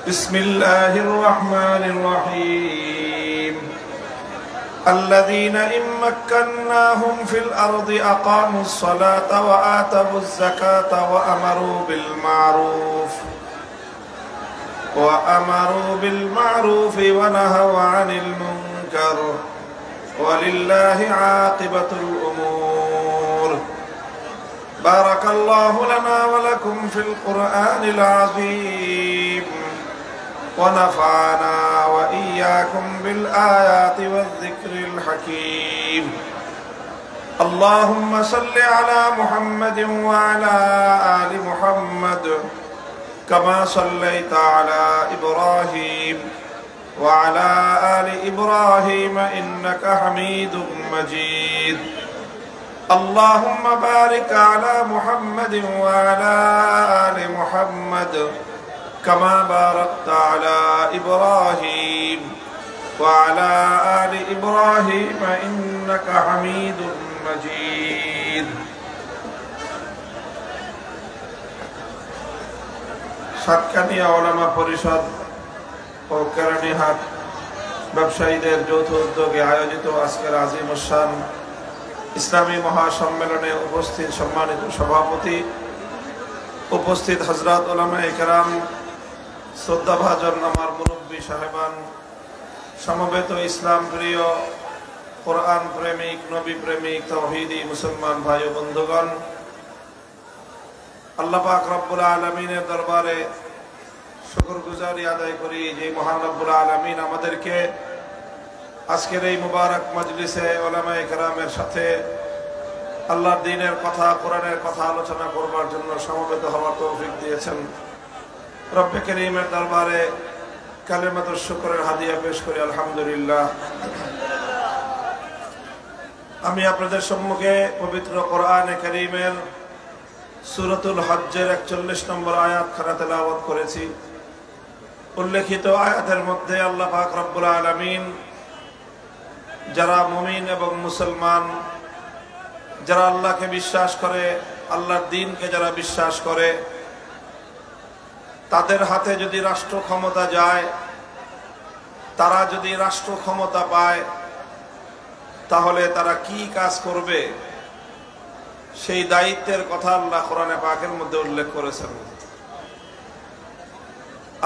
بسم الله الرحمن الرحيم الذين إن مكناهم في الأرض أقاموا الصلاة وآتوا الزكاة وأمروا بالمعروف ونهوا عن المنكر ولله عاقبة الأمور بارك الله لنا ولكم في القرآن العظيم ونفعنا وإياكم بالآيات والذكر الحكيم اللهم صل على محمد وعلى آل محمد كما صليت على إبراهيم وعلى آل إبراهيم إنك حميد مجيد اللهم بارك على محمد وعلى آل محمد كما باركت على إبراهيم وعلى آل إبراهيم إنك حميد مجيد সাতকানিয়া ওলামা পরিষদ ও কেরানীহাট ব্যবসায়ীদের যৌথ উদ্যোগে আয়োজিত আজকের আজিম শান ইসলামী মহাসম্মেলনে উপস্থিত সম্মানিত সভাপতি, উপস্থিত হযরত উলামায়ে কেরাম, শ্রদ্ধাভাজন আমার মুরব্বী সাহেবান, সমবেত ইসলাম প্রিয়, কোরআন প্রেমিক, নবী প্রেমিক, তাওহীদি মুসলমান ভাই ও বন্ধুগণ, আল্লাহ পাক রব্বুল আলামিনের দরবারে শুকরগুজারি আদায় করি যে মহান রব্বুল আলামিন আমাদেরকে আজকের এই মুবারক মজলিসে উলামায়ে কেরামের সাথে আল্লাহর দ্বীনের কথা, কোরআনের কথা আলোচনা করবার জন্য সমবেত হওয়ার তৌফিক দিয়েছেন। রব্বে কারীমের দরবারে কালিমাতুশ শুকরের হাদিয়া পেশ করি আলহামদুলিল্লাহ। আমি আপনাদের সম্মুখে পবিত্র কোরআনে কারীমের সূরাতুল হজ্জের 41 নম্বর আয়াত খানা তেলাওয়াত করেছি। উল্লেখিত আয়াতের মধ্যে আল্লাহ পাক রব্বুল আলামিন যারা মুমিন এবং মুসলমান, যারা আল্লাহকে বিশ্বাস করে, আল্লাহর দ্বীনকে যারা বিশ্বাস করে, তাদের হাতে যদি রাষ্ট্র ক্ষমতা যায়, তারা যদি রাষ্ট্র ক্ষমতা পায়, তাহলে তারা কি কাজ করবে সেই দায়িত্বের কথা আল্লাহ কোরআনে পাকের মধ্যে উল্লেখ করেছেন।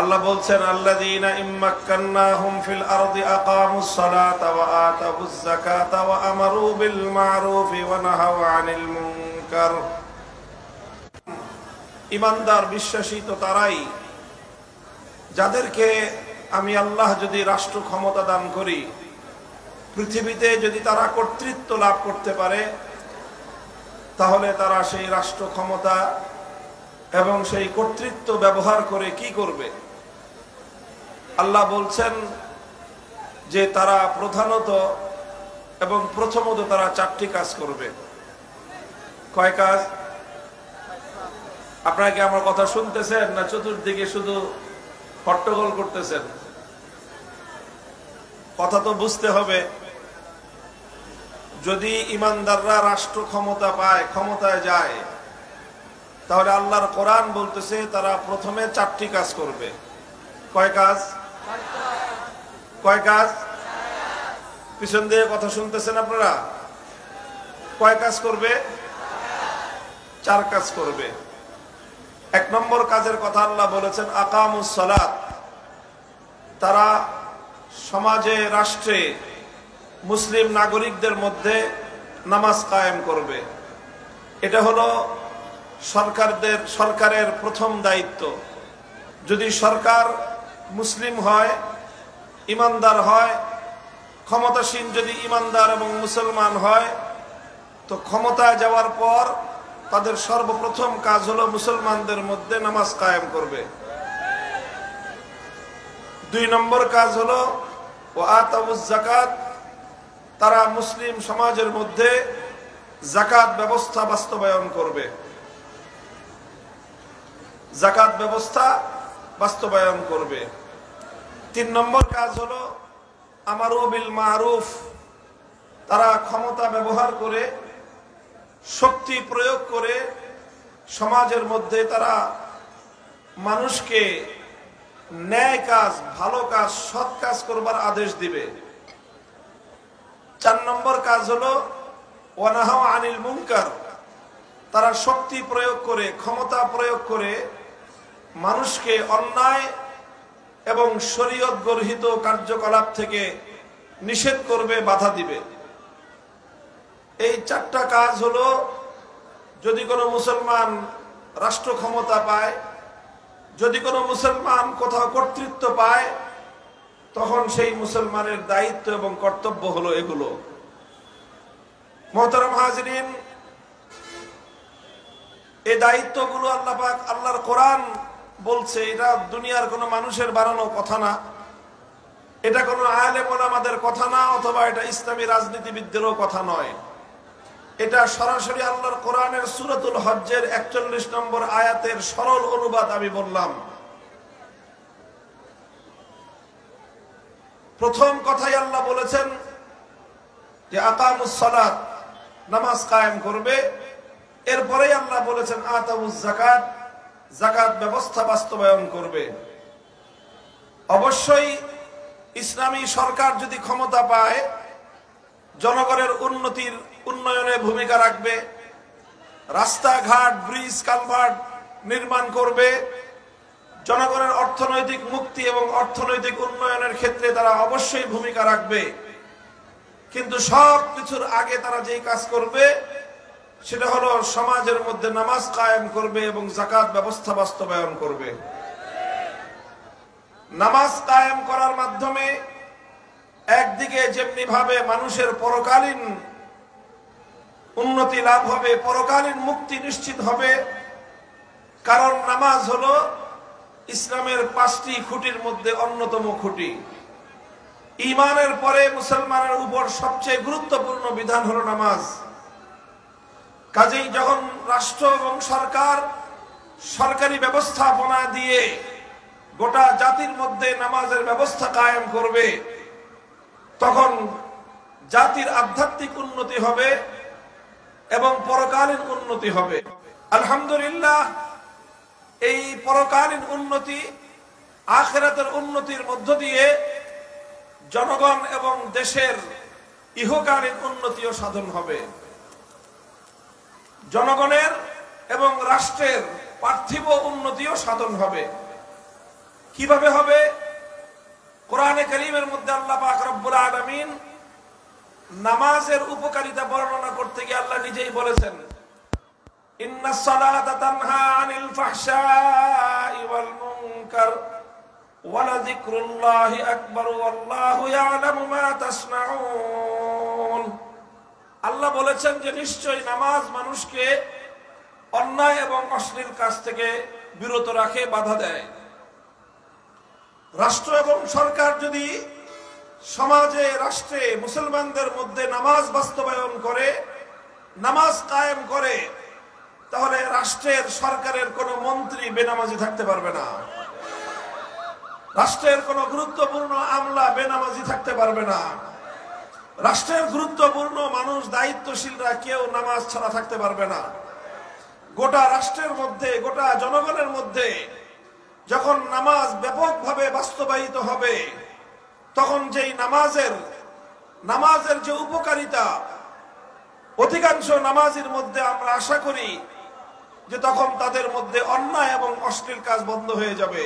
আল্লাহ বলছেন, আল্লাযীনা ইম্মাক্কান্নাহুম ফিল আরদি আকামুস সালাতা ওয়া আতাবুজ যাকাতা ওয়া আমারু বিল মা'রুফি ওয়া নাহাউ আনিল মুনকার। ঈমানদার বিশ্বাসী তো তারাই যাদেরকে আমি আল্লাহ যদি রাষ্ট্র ক্ষমতা দান করি, পৃথিবীতে যদি তারা কর্তৃত্ব লাভ করতে পারে, তাহলে তারা সেই রাষ্ট্র ক্ষমতা এবং সেই কর্তৃত্ব ব্যবহার করে কি করবে? আল্লাহ বলছেন যে তারা প্রধানত এবং প্রথমত তারা 4টি কাজ করবে। কয় কাজ? আপনারা কি আমার কথা শুনতেছেন না চতুর্দিকে শুধু হট্টগোল করতেছেন? কথা তো বুঝতে হবে। যদি ঈমানদাররা রাষ্ট্র ক্ষমতা পায়, ক্ষমতায় যায়, তাহলে আল্লাহর কোরআন বলতেছে তারা প্রথমে 4টি কাজ করবে। কয় কাজ? কয় কাজ? পিছন দিয়ে কথা শুনতেছেন আপনারা? কয় কাজ করবে? 4 কাজ করবে। 1 নম্বর কাজের কথা আল্লাহ বলেছেন আকামুস সালাত। তারা সমাজে, রাষ্ট্রে, মুসলিম নাগরিকদের মধ্যে নামাজ কায়েম করবে। এটা হলো সরকারের প্রথম দায়িত্ব। যদি সরকার মুসলিম হয়, ঈমানদার হয়, ক্ষমতাসীন যদি ঈমানদার এবং মুসলমান হয়, তো ক্ষমতায় যাওয়ার পর তাদের সর্বপ্রথম কাজ হলো মুসলমানদের মধ্যে নামাজ কায়েম করবে। 2 নম্বর কাজ হলো ওয়া আতাউজ যাকাত। তারা মুসলিম সমাজের মধ্যে যাকাত ব্যবস্থা বাস্তবায়ন করবে। যাকাত ব্যবস্থা বাস্তবায়ন করবে। 3 নম্বর কাজ হলো আমারু বিল মা'রুফ। তারা ক্ষমতা ব্যবহার করে, শক্তি প্রয়োগ করে সমাজের মধ্যে তারা মানুষকে ন্যায় কাজ, ভালো কাজ, সৎ কাজ করবার আদেশ দিবে। 4 নম্বর কাজ হলো ওয়ানাহা আনিল মুনকার। তারা শক্তি প্রয়োগ করে, ক্ষমতা প্রয়োগ করে মানুষকে অন্যায় এবং শরীয়ত গর্হিত কার্যকলাপ থেকে নিষেধ করবে, বাধা দিবে। এই 4টা কাজ হলো, যদি কোনো মুসলমান রাষ্ট্র ক্ষমতা পায়, যদি কোনো মুসলমান কোথাও কর্তৃত্ব পায়, তখন সেই মুসলমানের দায়িত্ব এবং কর্তব্য হলো এগুলো। মুহতারাম হাজিরিন, এই দায়িত্বগুলো আল্লাহ পাক, আল্লাহর কোরআন বলছে। এটা দুনিয়ার কোনো মানুষের বানানো কথা না, এটা কোনো আলেম ওলামাদের কথা না, অথবা এটা ইসলামী রাজনীতিবিদদেরও কথা নয়। এটা সরাসরি আল্লাহর কোরআনের সূরাতুল হজ্জের 41 নম্বর আয়াতের সরল অনুবাদ আমি বললাম। প্রথম কথাই আল্লাহ বলেছেন যে আকামুস সালাত, নামাজ কায়েম করবে। এরপরেই আল্লাহ বলেছেন আতাউজ যাকাত, যাকাত ব্যবস্থা বাস্তবায়ন করবে। অবশ্যই ইসলামী সরকার যদি ক্ষমতা পায়, জনগণের উন্নয়নে ভূমিকা রাখবে, রাস্তাঘাট, ব্রিজ, কালভার্ট নির্মাণ করবে, জনগণের অর্থনৈতিক মুক্তি এবং অর্থনৈতিক উন্নয়নের ক্ষেত্রে তারা অবশ্যই ভূমিকা রাখবে। কিন্তু সব কিছুর আগে তারা যেই কাজ করবে সেটা হলো সমাজের মধ্যে নামাজ কায়েম করবে এবং যাকাত ব্যবস্থা বাস্তবায়ন করবে। নামাজ কায়েম করার মাধ্যমে একদিকে যেমনি ভাবে মানুষের পরকালীন উন্নতি লাভ হবে, পরকালীন মুক্তি নিশ্চিত হবে। কারণ নামাজ হলো ইসলামের 5টি খুঁটির মধ্যে অন্যতম খুঁটি। ঈমানের পরে মুসলমানের উপর সবচেয়ে গুরুত্বপূর্ণ বিধান হলো নামাজ। কাজেই যখন রাষ্ট্র এবং সরকার সরকারি ব্যবস্থাপনা দিয়ে গোটা জাতির মধ্যে নামাজের ব্যবস্থা কায়েম করবে, তখন জাতির আধ্যাত্মিক উন্নতি হবে এবং পরকালীন উন্নতি হবে। আলহামদুলিল্লাহ, এই পরকালীন উন্নতি, আখিরাতের উন্নতির মধ্য দিয়ে জনগণ এবং দেশের ইহকালীন উন্নতিও সাধন হবে। জনগণের এবং রাষ্ট্রের পার্থিব উন্নতিও সাধন হবে। কিভাবে হবে? কোরআনে কারীমের মধ্যে আল্লাহ পাক রব্বুল আলামিন নামাজের উপকারিতা বর্ণনা করতে গিয়ে আল্লাহ নিজেই বলেছেন, ইন্নাস সালাতা তানহা আনিল ফাহশাই ওয়াল মুনকার ওয়া লাযিকরুল্লাহি আকবার ওয়াল্লাহু ইয়ালামু মা তাসনাউন। আল্লাহ বলেছেন যে নিশ্চয়ই নামাজ মানুষকে অন্যায় এবং অশ্লীল কাজ থেকে বিরত রাখে, বাধা দেয়। রাষ্ট্র এবং সরকার যদি সমাজে, রাষ্ট্রে, মুসলমানদের মধ্যে নামাজ বাস্তবায়ন করে, নামাজ কায়েম করে, তাহলে রাষ্ট্রের, সরকারের কোন মন্ত্রী বেনামাজি থাকতে পারবে না। রাষ্ট্রের কোন গুরুত্বপূর্ণ আমলা বেনামাজি থাকতে পারবে না। রাষ্ট্রের গুরুত্বপূর্ণ মানুষ, দায়িত্বশীলরা কেউ নামাজ ছাড়া থাকতে পারবে না। গোটা রাষ্ট্রের মধ্যে, গোটা জনগণের মধ্যে যখন নামাজ ব্যাপকভাবে বাস্তবায়িত হবে, তখন যেই নামাজের যে উপকারিতা, অধিকাংশ নামাজীর মধ্যে আমরা আশা করি যে তখন তাদের মধ্যে অন্যায় এবং অশ্লীল কাজ বন্ধ হয়ে যাবে।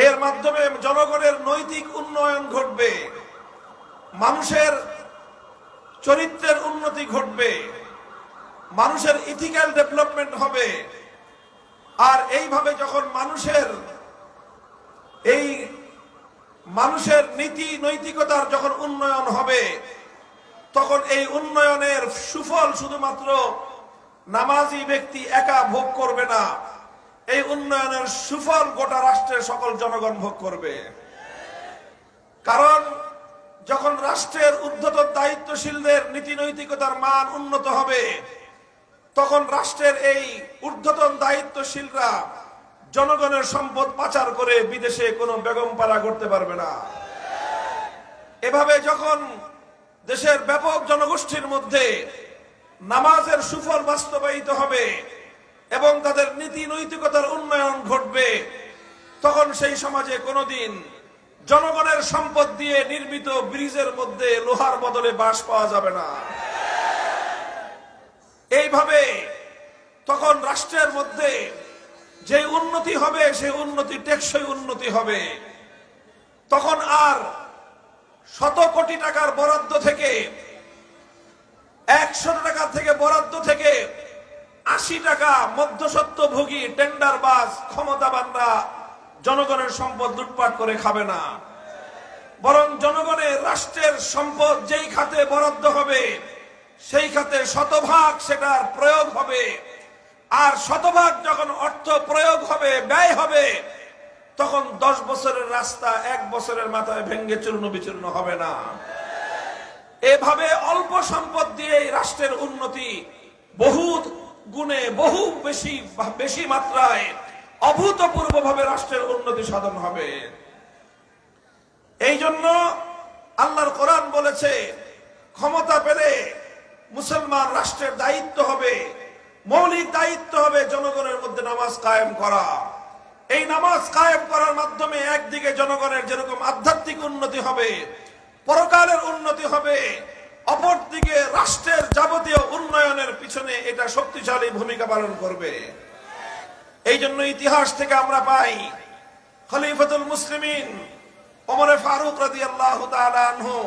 এর মাধ্যমে জনগণের নৈতিক উন্নয়ন ঘটবে, মানুষের চরিত্রের উন্নতি ঘটবে, মানুষের ইথিক্যাল ডেভেলপমেন্ট হবে। আর এইভাবে যখন মানুষের নীতি নৈতিকতার যখন উন্নয়ন হবে, তখন এই উন্নয়নের সুফল শুধুমাত্র নামাজি ব্যক্তি একা ভোগ করবে না, এই উন্নয়নের সুফল গোটা রাষ্ট্রের সকল জনগণ ভোগ করবে। কারণ যখন রাষ্ট্রের ঊর্ধ্বতন দায়িত্বশীলদের নীতি নৈতিকতার মান উন্নত হবে, তখন রাষ্ট্রের এই ঊর্ধ্বতন দায়িত্বশীলরা জনগণের সম্পদ পাচার করে বিদেশে কোনো বেগমপাড়া করতে পারবে না। এভাবে যখন দেশের ব্যাপক জনগোষ্ঠীর মধ্যে নামাজের সুফল বাস্তবায়িত হবে এবং তাদের নীতি নৈতিকতার উন্নয়ন ঘটবে, তখন সেই সমাজে কোনোদিন জনগণের সম্পদ দিয়ে নির্মিত ব্রিজের মধ্যে লোহার বদলে বাঁশ পাওয়া যাবে না। এইভাবে তখন রাষ্ট্রের মধ্যে যে উন্নতি হবে সেই উন্নতি টেকসই উন্নতি হবে। তখন আর শত কোটি টাকার বরাদ্দ থেকে 100 টাকা থেকে বরাদ্দ থেকে 80 টাকা মধ্যস্বত্বভোগী টেন্ডারবাজ ক্ষমতাবানরা জনগণের সম্পদ লুটপাট করে খাবে না, বরং জনগণের রাষ্ট্রের সম্পদ যেই খাতে বরাদ্দ হবে সেই খাতে শতভাগ সেটার প্রয়োগ হবে। আর শতভাগ যখন অর্থ প্রয়োগ হবে, ব্যয় হবে, তখন 10 বছরের রাস্তা 1 বছরের মাথায় ভেঙ্গে চূর্ণ বিচূর্ণ হবে না। এভাবে অল্প সম্পদ দিয়ে রাষ্ট্রের উন্নতি বহু গুণে বহু বেশি মাত্রায় অভূতপূর্বভাবে রাষ্ট্রের উন্নতি সাধন হবে। এই জন্য আল্লাহর কোরআন বলেছে, ক্ষমতা পেলে মুসলমান রাষ্ট্রের দায়িত্ব হবে, মৌলিক দায়িত্ব হবে জনগণের মধ্যে নামাজ কায়েম করা। এই নামাজ কায়েম করার মাধ্যমে একদিকে জনগণের যেরকম আধ্যাত্মিক উন্নতি হবে, পরকালের উন্নতি হবে, অপরদিকে রাষ্ট্রের যাবতীয় উন্নয়নের পিছনে এটা শক্তিশালী ভূমিকা পালন করবে। এই জন্য ইতিহাস থেকে আমরা পাই, খলিফাতুল মুসলিমিন ওমর ফারুক রাদিয়াল্লাহু তাআলা আনহু,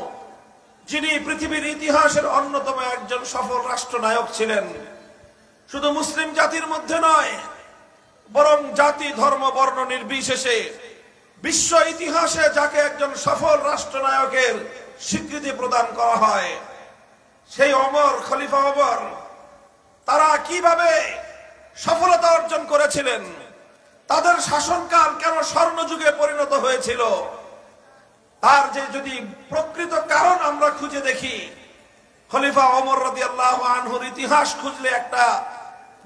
যিনি পৃথিবীর ইতিহাসের অন্যতম একজন সফল রাষ্ট্রনায়ক ছিলেন, শুধু মুসলিম জাতির মধ্যে নয়, বরং জাতি ধর্ম বর্ণ নির্বিশেষে বিশ্ব ইতিহাসে যাকে একজন সফল রাষ্ট্রনায়কের স্বীকৃতি প্রদান করা হয়, সেই ওমর, খলিফা ওমর, তারা কিভাবে সফলতা অর্জন করেছিলেন, তাদের শাসনকাল কেন স্বর্ণযুগে পরিণত হয়েছিল, তার যে যদি প্রকৃত কারণ আমরা খুঁজে দেখি, খলিফা ওমর রাদিয়াল্লাহু আনহুর ইতিহাস খুঁজলে একটা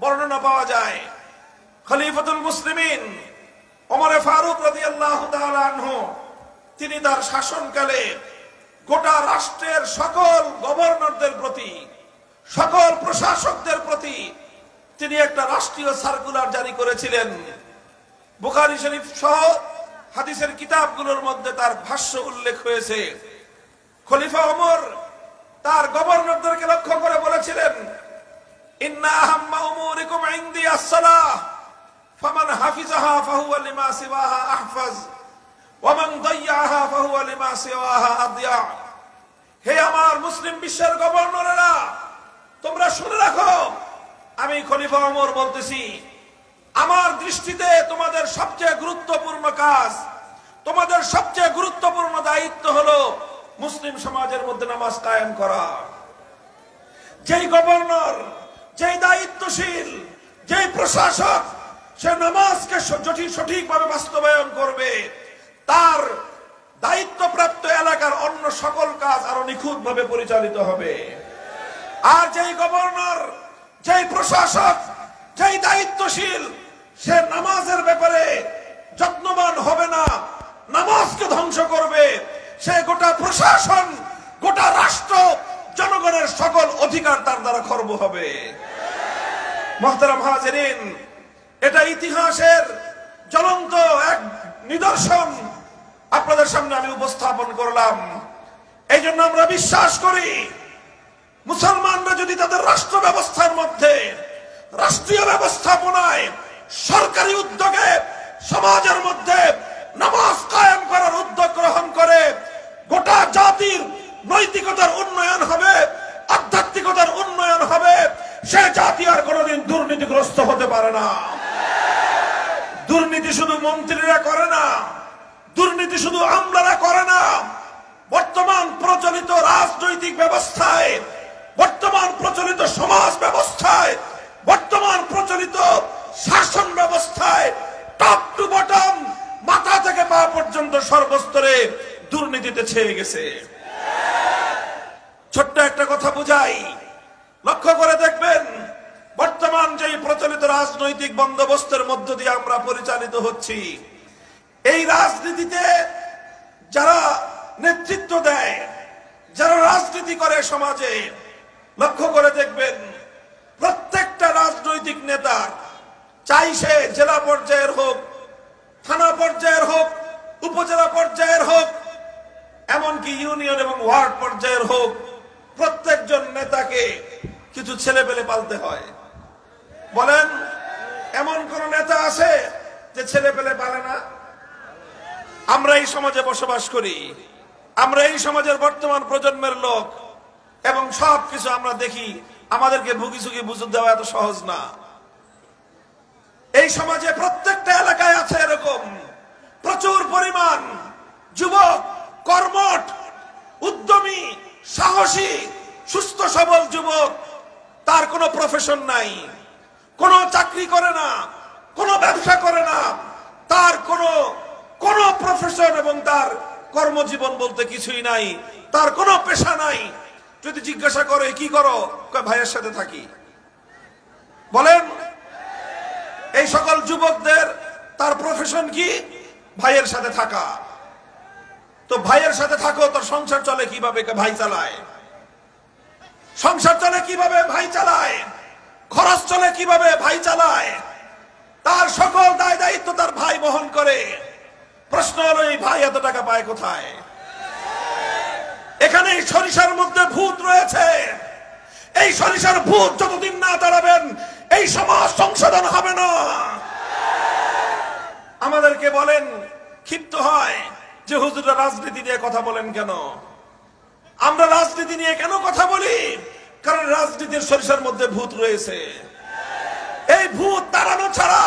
বর্ণনা পাওয়া যায়। খলিফাতুল মুসলিমিন ওমর ফারুক রাদিয়াল্লাহু তাআলা আনহু, তিনি তার শাসনকালে গোটা রাষ্ট্রের সকল গভর্নরদের প্রতি, সকল প্রশাসকদের প্রতি তিনি একটা রাষ্ট্রীয় সার্কুলার জারি করেছিলেন। বুখারী শরীফ সহ হাদিসের কিতাবগুলোর মধ্যে তার ভাষ্য উল্লেখ হয়েছে। খলিফা ওমর তার গভর্নরদেরকে লক্ষ্য করে বলেছিলেন, ইন্না আহাম্মা উমুরিকুম ইনদি আস-সালাহ ফামান হাফিজাহা ফাহুয়া লিমা সিওয়াহা আহফাজ ওয়া মান দাইয়াহা ফাহুয়া লিমা সিওয়াহা আদিয়া। হে আমার মুসলিম বিশ্বের গভর্নরেরা, তোমরা শুনে রাখো, আমি খলিফা ওমর বলতেছি, আমার দৃষ্টিতে তোমাদের সবচেয়ে গুরুত্বপূর্ণ কাজ, তোমাদের সবচেয়ে গুরুত্বপূর্ণ দায়িত্ব হলো মুসলিম সমাজের মধ্যে নামাজ কায়েম করা। যেই গভর্নর, যেই দায়িত্বশীল, যেই প্রশাসক সে নামাজকে সঠিকভাবে বাস্তবায়ন করবে, তার দায়িত্বপ্রাপ্ত এলাকার অন্য সকল কাজ আরো নিখুঁতভাবে পরিচালিত হবে। আর যেই গভর্নর, যেই প্রশাসক, যেই দায়িত্বশীল সে নামাজের ব্যাপারে যত্নবান হবে না, নামাজকে ধ্বংস করবে, সে গোটা প্রশাসন, গোটা রাষ্ট্র, জনগণের সকল অধিকার তার দ্বারা খর্ব হবে। মুহতারাম হাজিরিন, এটা ইতিহাসের জ্বলন্ত এক নিদর্শন আপনাদের সামনে আমি উপস্থাপন করলাম। এই জন্য আমরা বিশ্বাস করি, মুসলমানরা যদি তাদের রাষ্ট্র ব্যবস্থার মধ্যে, রাষ্ট্রীয় ব্যবস্থাপনায়, সরকারি উদ্যোগে সমাজের মধ্যে নামাজ কায়েম করার উদ্যোগ গ্রহণ করে, গোটা জাতির নৈতিকতার উন্নয়ন হবে, আধ্যাত্মিকতার উন্নয়ন হবে। সে জাতি আর কোনোদিন দুর্নীতিগ্রস্ত হতে পারে না। দুর্নীতি শুধু মন্ত্রীরা করে না, দুর্নীতি শুধু আমলারা করে না। বর্তমান প্রচলিত রাজনৈতিক ব্যবস্থায়, বর্তমান প্রচলিত সমাজ ব্যবস্থায়, বর্তমান প্রচলিত শাসন ব্যবস্থায় টপ টু বটম, মাথা থেকে পা পর্যন্ত সর্বস্তরে দুর্নীতিতে ছেয়ে গেছে। ছোট্ট একটা কথা বুঝাই, লক্ষ্য করে দেখবেন, বর্তমান যে প্রচলিত রাজনৈতিক বন্দোবস্তের মধ্য দিয়ে আমরা পরিচালিত হচ্ছি, এই রাজনীতিতে যারা নেতৃত্ব দেয়, যারা রাজনীতি করে সমাজে, লক্ষ্য করে দেখবেন প্রত্যেকটা রাজনৈতিক নেতা, চাই সে জেলা পর্যায়ের হোক, থানা পর্যায়ের হোক, উপজেলা পর্যায়ের হোক, এমনকি ইউনিয়ন এবং ওয়ার্ড পর্যায়ের হোক, প্রত্যেকজন নেতাকে কিছু ছেলে পেলে পালতে হয়। বলেন, এমন কোন নেতা আছে যে ছেলে পেলে পালে না? আমরা এই সমাজে বসবাস করি, আমরা এই সমাজের বর্তমান প্রজন্মের লোক, এবং সবকিছু আমরা দেখি। আমাদেরকে ভুগিচুগি বুঝে দেওয়া এত সহজ না। এই সমাজে প্রত্যেকটা এলাকায় আছে এরকম প্রচুর পরিমাণ যুবক, কর্মঠ, উদ্যমী, সাহসী, সুস্থ সবল যুবক। তার কোনো প্রফেশন নাই, কোনো চাকরি করে না, কোনো ব্যবসা করে না, তার কোনো প্রফেশন এবং তার কর্মজীবন বলতে কিছুই নাই, তার কোনো পেশা নাই। যদি জিজ্ঞাসা করে কি করো, ভাইয়ের সাথে থাকি। বলেন, এই সকল যুবকদের তার প্রফেশন কি? ভাইয়ের সাথে থাকা। তো ভাইয়ের সাথে থাকো, তোর সংসার চলে কিভাবে? ভাই চালায়। সংসার চলে কিভাবে? ভাই চালায়। খরচ চলে কিভাবে? ভাই চালায়। তার সকল দায় দায়িত্ব তার ভাই বহন করে। প্রশ্ন হলো, এই ভাই এত টাকা পায় কোথায়? এখানে এই সরিষার মধ্যে ভূত রয়েছে। এই সরিষার ভূত যতদিন না তাড়াবেন, এই সমাজ সংশোধন হবে না। আমাদেরকে বলেন, ক্ষিপ্ত হয় যে হুজুররা রাজনীতি নিয়ে কথা বলেন কেন? আমরা রাজনীতি নিয়ে কেন কথা বলি? কারণ রাজনীতির সরিষার মধ্যে ভূত রয়েছে। এই ভূত তাড়ানো ছাড়া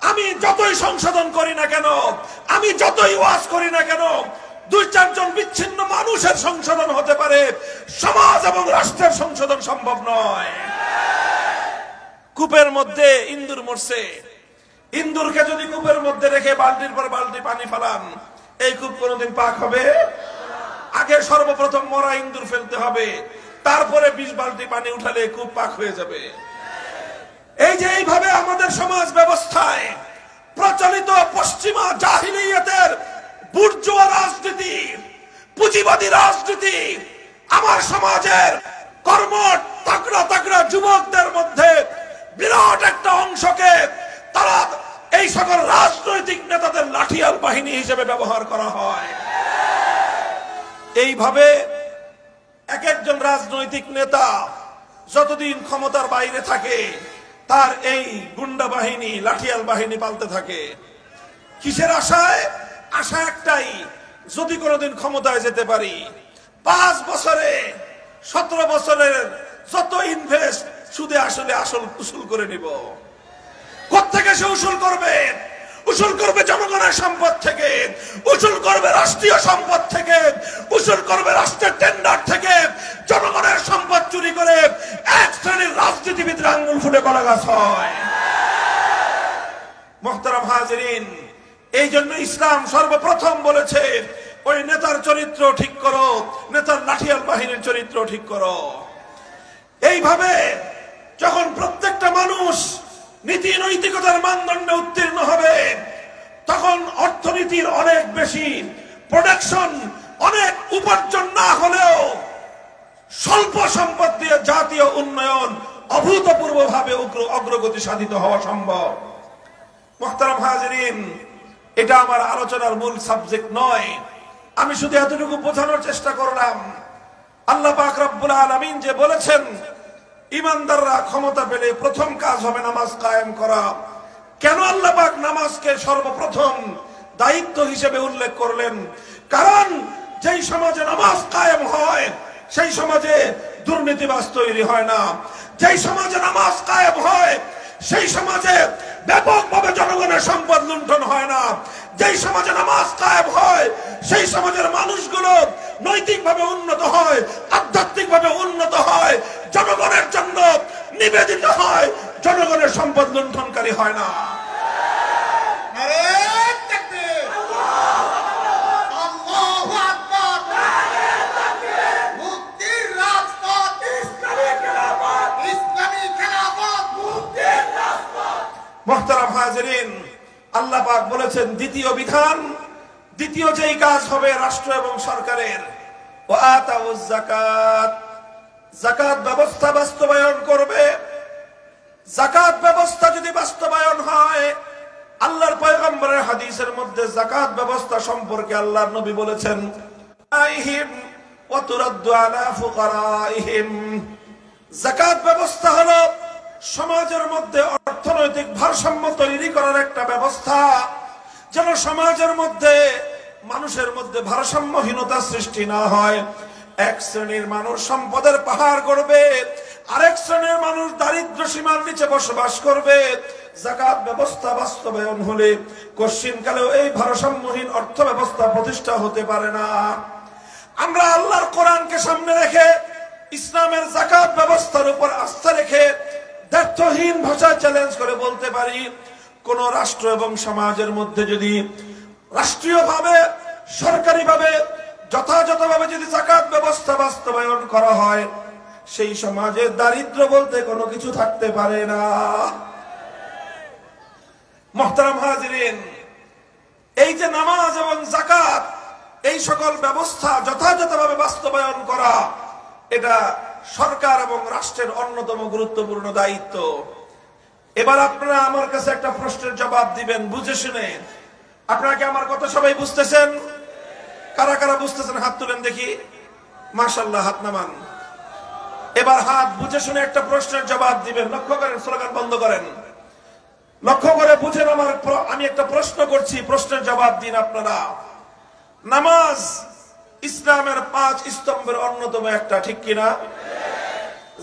আমি যতই সংশোধন করি না কেন, আমি যতই ওয়াজ করি না কেন, দুই চারজন বিচ্ছিন্ন মানুষের সংশোধন হতে পারে, সমাজ এবং রাষ্ট্রের সংশোধন সম্ভব নয়। কূপের মধ্যে ইন্দুর মরছে, ইন্দুরকে যদি কূপের মধ্যে রেখে বালতির পর বালতি পানি ফেলান, এই কূপ কোনোদিন পাক হবে? আগে সর্বপ্রথম মরা ইন্দুর ফেলতে হবে, তারপরে 20 বালতি পানি উঠালে কূপ পাক হয়ে যাবে। এই যে এইভাবে আমাদের সমাজ ব্যবস্থায় প্রচলিত পশ্চিমা জাহিলিয়াতের বুর্জোয়া রাজনীতি, পুঁজিবাদী রাজনীতি আমার সমাজের কর্মঠ তাগড়া তাগড়া যুবকদের মধ্যে বিরাট একটা অংশকে তারা এই সকল রাজনৈতিক নেতাদের লাঠিয়াল বাহিনী হিসেবে ব্যবহার করা হয়। এইভাবে এক একজন রাজনৈতিক নেতা যতদিন ক্ষমতার বাইরে থাকে, তার এই গুন্ডা বাহিনী, লাঠিয়াল বাহিনী পালতে থাকে। কিসের আশায়? আশা একটাই, যদি কোনোদিন ক্ষমতায় যেতে পারি, 5 বছরে 17 বছরের যত ইনভেস্ট সুদে আসলে আসল উসুল করে নিব। কোত্থেকে সে উসুল করবে? উসুল করবে জনগণের সম্পদ থেকে, উসুল করবে রাষ্ট্রীয় সম্পদ থেকে, উসুল করবে রাষ্ট্রের টেন্ডার থেকে। জনগণের সম্পদ চুরি করে এক শ্রেণীর রাজনীতিবিদরা আঙ্গুল ফুটে কলা গাছ হয়। মুহতারাম হাজিরিন, এই জন্য ইসলাম সর্বপ্রথম বলেছে, ওই নেতার চরিত্র ঠিক করো, নেতার লাঠিয়াল বাহিনীর চরিত্র ঠিক করো। এইভাবে যখন প্রত্যেকটা মানুষ নীতি নৈতিকতার মানদণ্ডে উত্তীর্ণ হবে, তখন অর্থনীতির অনেক বেশি প্রোডাকশন, অনেক উপার্জন না হলেও স্বল্প সম্পদ দিয়ে জাতীয় উন্নয়ন অভূতপূর্বভাবে অগ্রগতি সাধিত হওয়া সম্ভব। মুহতারাম হাজিরিন, এটা আমার আলোচনার মূল সাবজেক্ট নয়। আমি শুধু এতটুকু বোঝানোর চেষ্টা করলাম, আল্লাহ পাক রব্বুল আলামিন যে বলেছেন ইমানদাররা ক্ষমতা পেলে প্রথম কাজ হবে নামাজ কায়েম করা। কেন আল্লাহ পাক নামাজকে সর্বপ্রথম দায়িত্ব হিসেবে উল্লেখ করলেন? কারণ যেই সমাজে নামাজ কায়েম হয়, সেই সমাজে দুর্নীতিবাজ তৈরি হয় না। যেই সমাজে নামাজ কায়েম হয়, সেই সমাজে ব্যাপকভাবে জনগণের সম্পদ লুণ্ঠন হয় না। যেই সমাজে নামাজ কায়েম হয়, সেই সমাজের মানুষগুলো নৈতিকভাবে উন্নত হয়, আধ্যাত্মিকভাবে উন্নত হয়, জনগণের জন্য নিবেদিত হয়, জনগণের সম্পদ লুণ্ঠনকারী হয় না। মুহতারাম হাজিরিন, আল্লাহ পাক বলেছেন দ্বিতীয় বিধান, দ্বিতীয় যেই কাজ হবে রাষ্ট্র এবং সরকারের, ওয়া আতাউজ যাকাত, যাকাত ব্যবস্থা বাস্তবায়ন করবে। যাকাত ব্যবস্থা যদি বাস্তবায়ন হয়, আল্লাহর পয়গম্বরের হাদিসের মধ্যে যাকাত ব্যবস্থা সম্পর্কে আল্লাহর নবী বলেছেন, ওয়া তুরাদ্দু আলা ফুকারাইহিম। যাকাত ব্যবস্থা হলো সমাজের মধ্যে অর্থনৈতিক ভারসাম্য তৈরি করার একটা ব্যবস্থা, যেন সমাজের মধ্যে মানুষের মধ্যে ভারসাম্যহীনতা সৃষ্টি না হয়। এক শ্রেণীর মানুষ সম্পদের পাহাড় গড়বে, আরেক শ্রেণীর মানুষ দারিদ্র সীমার নিচে বসবাস করবে। যাকাত ব্যবস্থা বাস্তবায়ন হলে কশ্চিনকালেও এই ভারসাম্যহীন অর্থ ব্যবস্থা প্রতিষ্ঠা হতে পারে না। আমরা আল্লাহর কোরআনকে সামনে রেখে ইসলামের যাকাত ব্যবস্থার উপর আস্থা রেখে দ্ব্যর্থহীন ভাষায় চ্যালেঞ্জ করে বলতে পারি, কোন রাষ্ট্র এবং সমাজের মধ্যে যদি রাষ্ট্রীয়ভাবে সরকারিভাবে যথাযথভাবে যদি যাকাত ব্যবস্থা বাস্তবায়ন করা হয়, সেই সমাজে দারিদ্র বলতে কোনো কিছু থাকতে পারে না। মুহতারাম হাজিরিন, এই যে নামাজ এবং যাকাত, এই সকল ব্যবস্থা যথাযথভাবে বাস্তবায়ন করা, এটা সরকার এবং রাষ্ট্রের অন্যতম গুরুত্বপূর্ণ দায়িত্ব। এবার আপনারা আমার কাছে একটা প্রশ্নের জবাব দিবেন বুঝে শুনে। আপনারা কি আমার কথা সবাই বুঝতেছেন? কারা কারা বুঝতেছেন হাত তুলেন দেখি। মাশাআল্লাহ, হাত নামান। এবার হাত বুঝে শুনে একটা প্রশ্নের জবাব দিবেন। লক্ষ্য করেন, স্লোগান বন্ধ করেন, লক্ষ্য করে বুঝেন। আমি একটা প্রশ্ন করছি, প্রশ্নের জবাব দিন আপনারা। নামাজ ইসলামের 5 স্তম্ভের অন্যতম একটা, ঠিক কিনা?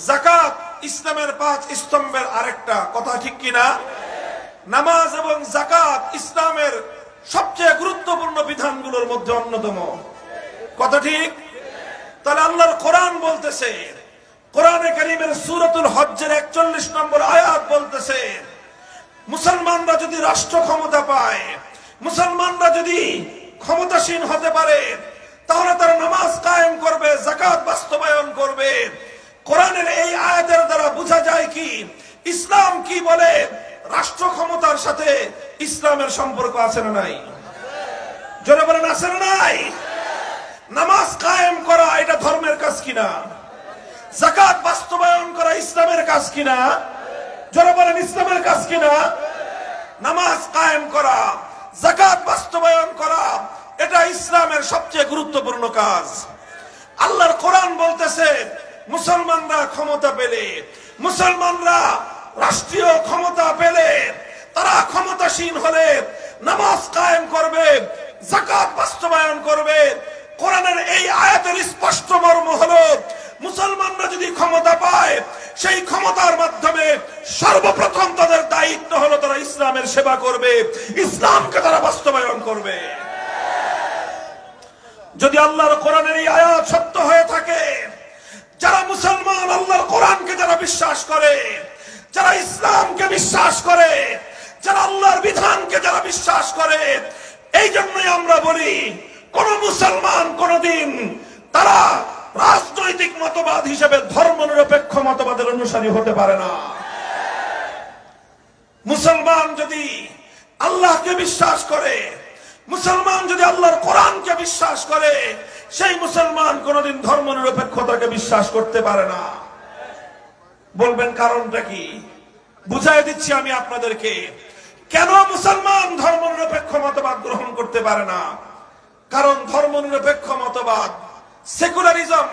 যাকাত ইসলামের 5 স্তম্ভের আরেকটা, কথা ঠিক কিনা? নামাজ এবং যাকাত ইসলামের সবচেয়ে গুরুত্বপূর্ণ বিধানগুলোর মধ্যে অন্যতম, কথা ঠিক? তাহলে আল্লাহর কোরআন বলতেছে, কোরআনে কারীমের সূরাতুল হজ্জের 41 নম্বর আয়াত বলতেছে, মুসলমানরা যদি রাষ্ট্র ক্ষমতা পায়, মুসলমানরা যদি ক্ষমতাসীন হতে পারে, তাহলে তারা নামাজ কায়েম করবে, যাকাত বাস্তবায়ন করবে। কোরআনের এই আয়াতের দ্বারা বোঝা যায় কি ইসলাম কি বলে, রাষ্ট্র ক্ষমতার সাথে ইসলামের সম্পর্ক আছে না নাই? জোরে বলেন, আছে না নাই? নামাজ কায়েম করা এটা ধর্মের কাজ কিনা? যাকাত বাস্তবায়ন করা ইসলামের কাজ কিনা? জোরে বলেন, ইসলামের কাজ কিনা? নামাজ কায়েম করা, যাকাত বাস্তবায়ন করা, এটা ইসলামের সবচেয়ে গুরুত্বপূর্ণ কাজ। আল্লাহর কোরআন বলতেছে, মুসলমানরা ক্ষমতা পেলে, মুসলমানরা রাষ্ট্রীয় ক্ষমতা পেলে, তারা ক্ষমতাসীন হলে নামাজ কায়েম করবে, যাকাত বাস্তবায়ন করবে। কোরআনের এই আয়াতের স্পষ্ট মর্ম হলো, মুসলমানরা যদি ক্ষমতা পায়, সেই ক্ষমতার মাধ্যমে সর্বপ্রথম তাদের দায়িত্ব হলো তারা ইসলামের সেবা করবে, ইসলামকে তারা বাস্তবায়ন করবে। যদি আল্লাহর কোরআনের এই আয়াত সত্য হয়ে থাকে, যারা মুসলমান আল্লাহর কোরআনকে যারা বিশ্বাস করে, যারা ইসলামকে বিশ্বাস করে, যারা আল্লাহর বিধানকে যারা বিশ্বাস করে, এই জন্যই আমরা বলি কোন মুসলমান কোনদিন তারা রাজনৈতিক মতবাদ হিসেবে ধর্মনিরপেক্ষ মতবাদের অনুসারী হতে পারে না। মুসলমান যদি আল্লাহকে বিশ্বাস করে, মুসলমান যদি আল্লাহর কোরআনকে বিশ্বাস করে, সেই মুসলমান কোনদিন ধর্মনিরপেক্ষতাকে বিশ্বাস করতে পারে না। বলবেন কারণটা কি? বুঝাই দিচ্ছি আমি আপনাদেরকে, কেন মুসলমান ধর্মনিরপেক্ষ মতবাদ গ্রহণ করতে পারে না। কারণ ধর্মনিরপেক্ষ মতবাদ, সেকুলারিজম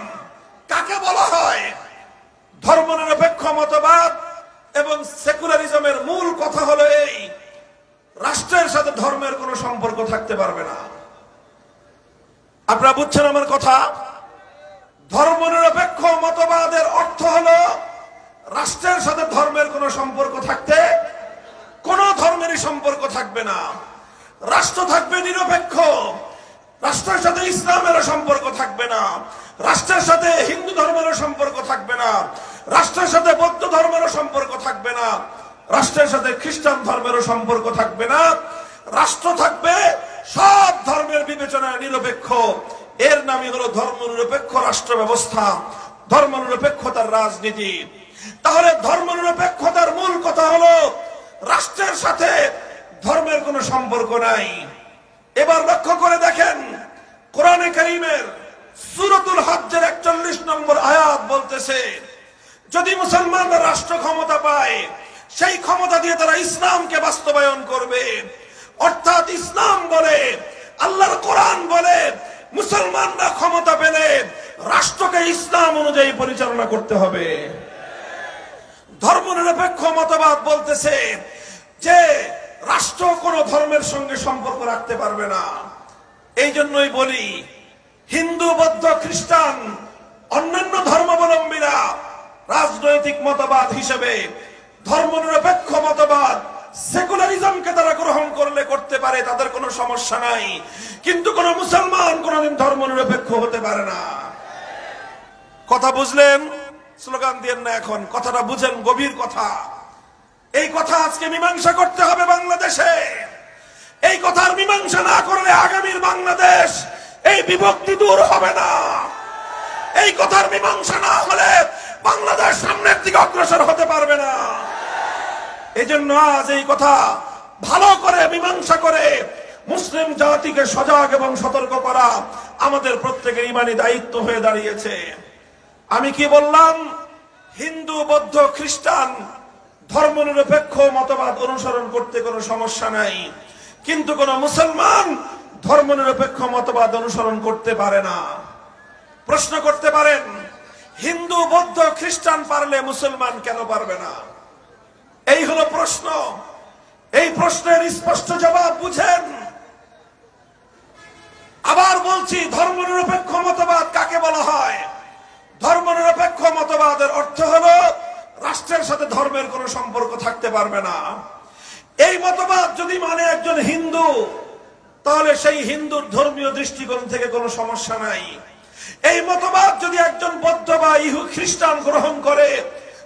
কাকে বলা হয়? ধর্মনিরপেক্ষ মতবাদ এবং সেকুলারিজমের মূল কথা হলো এই, রাষ্ট্রের সাথে ধর্মের কোনো সম্পর্ক থাকতে পারবে না। আপনারা বুঝছেন আমার কথা? ধর্মনিরপেক্ষ মতবাদের অর্থ হলো রাষ্ট্রের সাথে ধর্মের কোনো সম্পর্ক থাকতে, কোন ধর্মেরই সম্পর্ক থাকবে না। রাষ্ট্র থাকবে নিরপেক্ষ, রাষ্ট্রের সাথে ইসলামেরও সম্পর্ক থাকবে না, রাষ্ট্রের সাথে হিন্দু ধর্মেরও সম্পর্ক থাকবে না, রাষ্ট্রের সাথে বৌদ্ধ ধর্মেরও সম্পর্ক থাকবে না, রাষ্ট্রের সাথে খ্রিস্টান ধর্মেরও সম্পর্ক থাকবে না। রাষ্ট্র থাকবে সব ধর্মের বিবেচনায় নিরপেক্ষ। এর নামই হলো ধর্মনিরপেক্ষ রাষ্ট্র ব্যবস্থা, ধর্মনিরপেক্ষতার রাজনীতি। তাহলে ধর্মনিরপেক্ষতার মূল কথা হলো রাষ্ট্রের সাথে ধর্মের কোনো সম্পর্ক নাই। এবার লক্ষ্য করে দেখেন, কোরআনে কারীমের সূরাতুল হজ্জের 41 নম্বর আয়াত বলতেছে, যদি মুসলমানরা রাষ্ট্র ক্ষমতা পায়, সেই ক্ষমতা দিয়ে তারা ইসলামকে বাস্তবায়ন করবে। অর্থাৎ ইসলাম বলে, আল্লাহর কোরআন বলে, মুসলমানরা ক্ষমতা পেলে রাষ্ট্রকে ইসলাম অনুযায়ী পরিচালনা করতে হবে। ধর্মনিরপেক্ষ মতবাদ বলতেছে যে রাষ্ট্র কোন ধর্মের সঙ্গে সম্পর্ক রাখতে পারবে না। এই জন্যই বলি, হিন্দু, বৌদ্ধ, খ্রিস্টান, অন্যান্য ধর্মাবলম্বীরা রাজনৈতিক মতবাদ হিসেবে ধর্মনিরপেক্ষ মতবাদ, সেকুলারিজমকে তারা গ্রহণ করলে করতে পারে, তাদের কোনো সমস্যা নাই। কিন্তু কোন মুসলমান কোনদিন ধর্মনিরপেক্ষ হতে পারে না। কথা বুঝলেন? স্লোগান দিয়েন না, এখন কথাটা বুঝেন, গভীর কথা। এই কথা আজকে মীমাংসা করতে হবে বাংলাদেশে। এই কথার মীমাংসা না করলে আগামীর বাংলাদেশ, এই বিভক্তি দূর হবে না। এই কথার মীমাংসা না হলে বাংলাদেশ সামনের দিকে অগ্রসর হতে পারবে না। এই জন্য আজ এই কথা ভালো করে মীমাংসা করে মুসলিম জাতিকে সজাগ এবং সতর্ক করা আমাদের প্রত্যেকের ইমানি দায়িত্ব হয়ে দাঁড়িয়েছে। আমি কি বললাম? হিন্দু, বৌদ্ধ, খ্রিস্টান ধর্মনিরপেক্ষ মতবাদ অনুসরণ করতে কোনো সমস্যা নাই, কিন্তু কোন মুসলমান ধর্মনিরপেক্ষ মতবাদ অনুসরণ করতে পারে না। প্রশ্ন করতে পারেন, হিন্দু, বৌদ্ধ, খ্রিস্টান পারলে মুসলমান কেন পারবে না? এই হলো প্রশ্ন। এই প্রশ্নের স্পষ্ট জবাব বুঝেন। আবার বলছি, ধর্মনিরপেক্ষ মতবাদ কাকে বলা হয়? ধর্মনিরপেক্ষ মতবাদের অর্থ হলো রাষ্ট্রের সাথে ধর্মের কোনো সম্পর্ক থাকতে পারবে না। এই মতবাদ যদি মানে একজন হিন্দু, তাহলে সেই হিন্দুর ধর্মীয় দৃষ্টিকোণ থেকে কোনো সমস্যা নাই। এই মতবাদ যদি একজন বৌদ্ধ বা খ্রিস্টান গ্রহণ করে,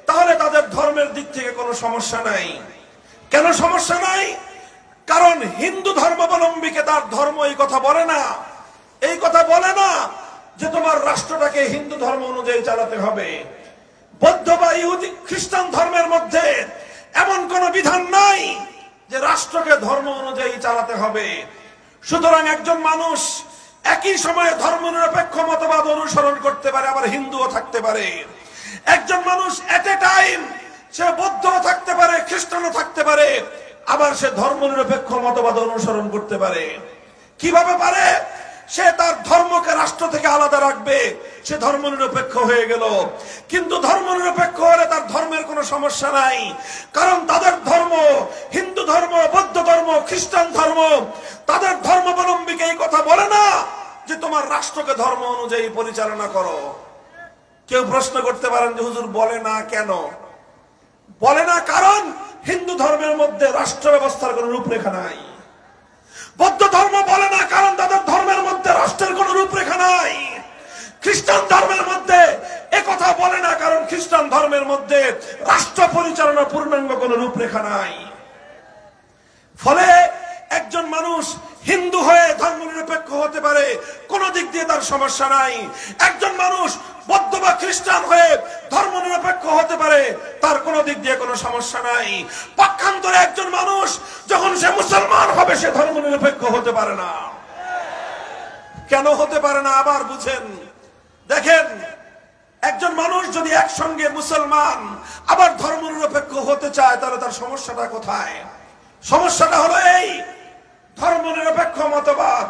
তাহলে তাদের ধর্মের দিক থেকে কোনো সমস্যা নাই। কেন সমস্যা নাই? কারণ হিন্দু ধর্মাবলম্বীকে তার ধর্ম এই কথা বলে না। এই কথা বলে না যে তোমার রাষ্ট্রটাকে হিন্দু ধর্ম অনুযায়ী চালাতে হবে। বৌদ্ধ বা ইহুদি খ্রিস্টান ধর্মের মধ্যে এমন কোন বিধান নাই যে রাষ্ট্রকে ধর্ম অনুযায়ী চালাতে হবে। সুতরাং একজন মানুষ একই সময়ে ধর্মনিরপেক্ষ মতবাদ অনুসরণ করতে পারে, আবার হিন্দুও থাকতে পারে। একজন মানুষ এট এ টাইম সে বৌদ্ধও থাকতে পারে, খ্রিস্টানও থাকতে পারে, আবার সে ধর্মনিরপেক্ষ মতবাদ অনুসরণ করতে পারে। কিভাবে পারে? সে তার ধর্মকে রাষ্ট্র থেকে আলাদা রাখবে, সে ধর্মনিরপেক্ষ হয়ে গেল। কিন্তু ধর্মনিরপেক্ষ হলে তার ধর্মের কোনো সমস্যা নাই, কারণ তাদের ধর্ম, হিন্দু ধর্ম, বৌদ্ধ ধর্ম, খ্রিস্টান ধর্ম, তাদের ধর্মাবলম্বীকে এই কথা বলে না যে তোমার রাষ্ট্রকে ধর্ম অনুযায়ী পরিচালনা করো। কেউ প্রশ্ন করতে পারেন যে হুজুর বলে না কেন? বলে না কারণ হিন্দু ধর্মের মধ্যে রাষ্ট্র ব্যবস্থার কোন রূপরেখা নাই। বৌদ্ধ ধর্ম বলে না কারণ তাদের ধর্মের মধ্যে রাষ্ট্রের কোন রূপরেখা নাই। খ্রিস্টান ধর্মের মধ্যে একথা বলে না কারণ খ্রিস্টান ধর্মের মধ্যে রাষ্ট্র পরিচালনা পূর্ণাঙ্গ কোন রূপরেখা নাই। ফলে একজন মানুষ হিন্দু হয়ে ধর্মনিরপেক্ষ হতে পারে, কোন দিক দিয়ে তার সমস্যা নাই। একজন মানুষ বৌদ্ধ বা খ্রিস্টান হয়ে ধর্মনিরপেক্ষ হতে পারে, তার কোন দিক দিয়ে কোনো সমস্যা নাই। পক্ষান্তরে একজন মানুষ যখন সে মুসলমান হবে, সে ধর্মনিরপেক্ষ হতে পারে না। কেন হতে পারে না? আবার বুঝেন। দেখেন, একজন মানুষ যদি একসঙ্গে মুসলমান আবার ধর্মনিরপেক্ষ হতে চায়, তাহলে তার সমস্যাটা কোথায়? সমস্যাটা হলো এই, ধর্মনিরপেক্ষ মতবাদ,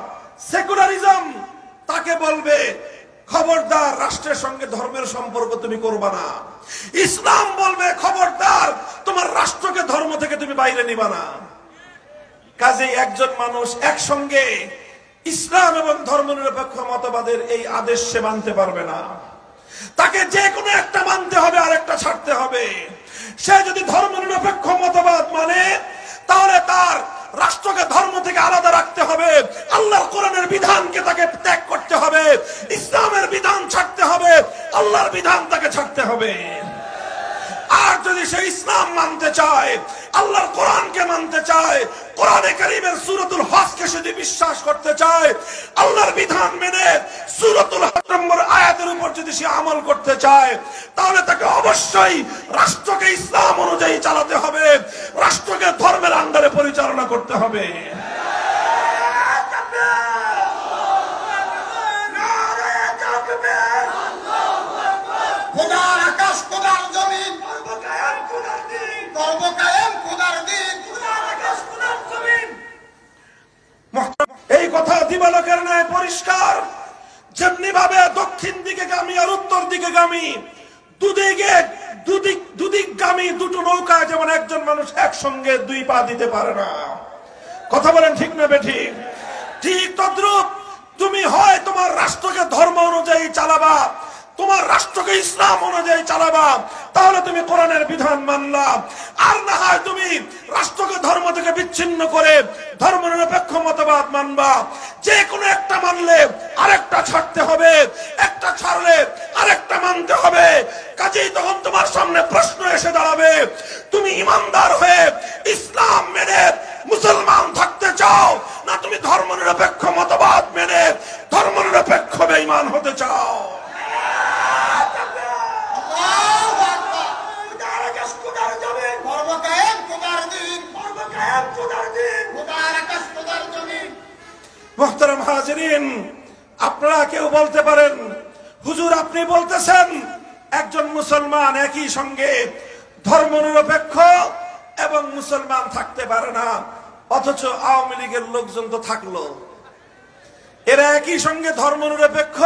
সেকুলারিজম তাকে বলবে খবরদার রাষ্ট্রের সঙ্গে ধর্মের সম্পর্ক তুমি করবা না। ইসলাম বলবে খবরদার তোমার রাষ্ট্রকে ধর্ম থেকে তুমি বাইরে নিবা না। কাজেই একজন মানুষ একসঙ্গে ইসলাম এবং ধর্মনিরপেক্ষ মতবাদের এই আদেশ সে মানতে পারবে না। তাকে যে কোনো একটা মানতে হবে, আরেকটা ছাড়তে হবে। সে যদি ধর্মনিরপেক্ষ মতবাদ মানে, তাহলে তার রাষ্ট্রকে ধর্ম থেকে আলাদা রাখতে হবে, আল্লাহর কোরআনের বিধানকে তাকে ত্যাগ করতে হবে, ইসলামের বিধান ছাড়তে হবে, আল্লাহর বিধান তাকে ছাড়তে হবে। আর যদি সে ইসলাম মানতে চায়, আল্লাহর কোরআনকে মানতে চায়, কোরআনে কারীমের সূরাতুল হজকে যদি বিশ্বাস করতে চায়, আল্লাহর বিধান মেনে সূরাতুল হজ নম্বর আয়াতের উপর যদি সে আমল করতে চায়, তাহলে তাকে অবশ্যই রাষ্ট্রকে ইসলাম অনুযায়ী চালাতে হবে, রাষ্ট্রকে ধর্মের আন্ডারে পরিচালনা করতে হবে। খোদার আকাশ, খোদার জমিন, সর্বকায় প্রতিপালকের ন্যায় পরিষ্কার। যেমনি ভাবে দক্ষিণ দিকে গামী আর উত্তর দিকে গামী, দুদিকগামী দুটো নৌকায় যেমন একজন মানুষ একসঙ্গে দুই পা দিতে পারে না। কথা বলেন ঠিক না বেঠিক? ঠিক তদ্রূপ তুমি হয় তোমার রাষ্ট্রকে ধর্ম অনুযায়ী চালাবা, তোমার রাষ্ট্রকে ইসলাম অনুযায়ী চালাবা, তাহলে তুমি কোরআনের বিধান মানলা। আর না হয় তুমি রাষ্ট্রকে ধর্ম থেকে বিচ্ছিন্ন করে ধর্মনিরপেক্ষ মতবাদ মানবা। যে কোনো একটা মানলে আরেকটা ছাড়তে হবে, একটা ছাড়লে আরেকটা মানতে হবে। কাজেই তখন তোমার সামনে প্রশ্ন এসে দাঁড়াবে, তুমি ইমানদার হয়ে ইসলাম মেনে মুসলমান থাকতে চাও, না তুমি ধর্মনিরপেক্ষ মতবাদ মেনে ধর্মনিরপেক্ষ বেঈমান হতে চাও? মুহতারাম হাজিরিন, আপনারা কেউ বলতে পারেন, হুজুর আপনি বলতেছেন একজন মুসলমান একই সঙ্গে ধর্মনিরপেক্ষ এবং মুসলমান থাকতে পারে না, অথচ আওয়ামী লীগের লোকজন তো থাকলো। এরা একই সঙ্গে ধর্মনিরপেক্ষ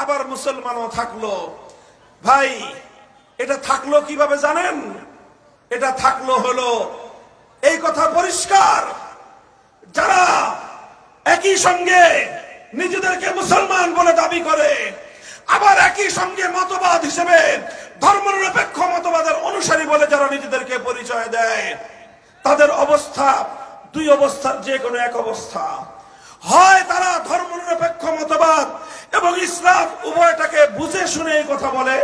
আবার মুসলমানও থাকলো। ভাই, এটা থাকলো কিভাবে জানেন? এটা থাকলো হলো, এই কথা পরিষ্কার, যারা একই সঙ্গে নিজেদেরকে মুসলমান বলে দাবি করে, আবার একই সঙ্গে মতবাদ হিসেবে ধর্মনিরপেক্ষ মতবাদের অনুসারী বলে যারা নিজেদেরকে পরিচয় দেয়, তাদের অবস্থা দুই অবস্থার যে কোনো এক অবস্থা। হয় তারা ধর্মনিরপেক্ষ মতবাদ এবং ইসলাম উভয়টাকে বুঝে শুনে এই কথা বলে।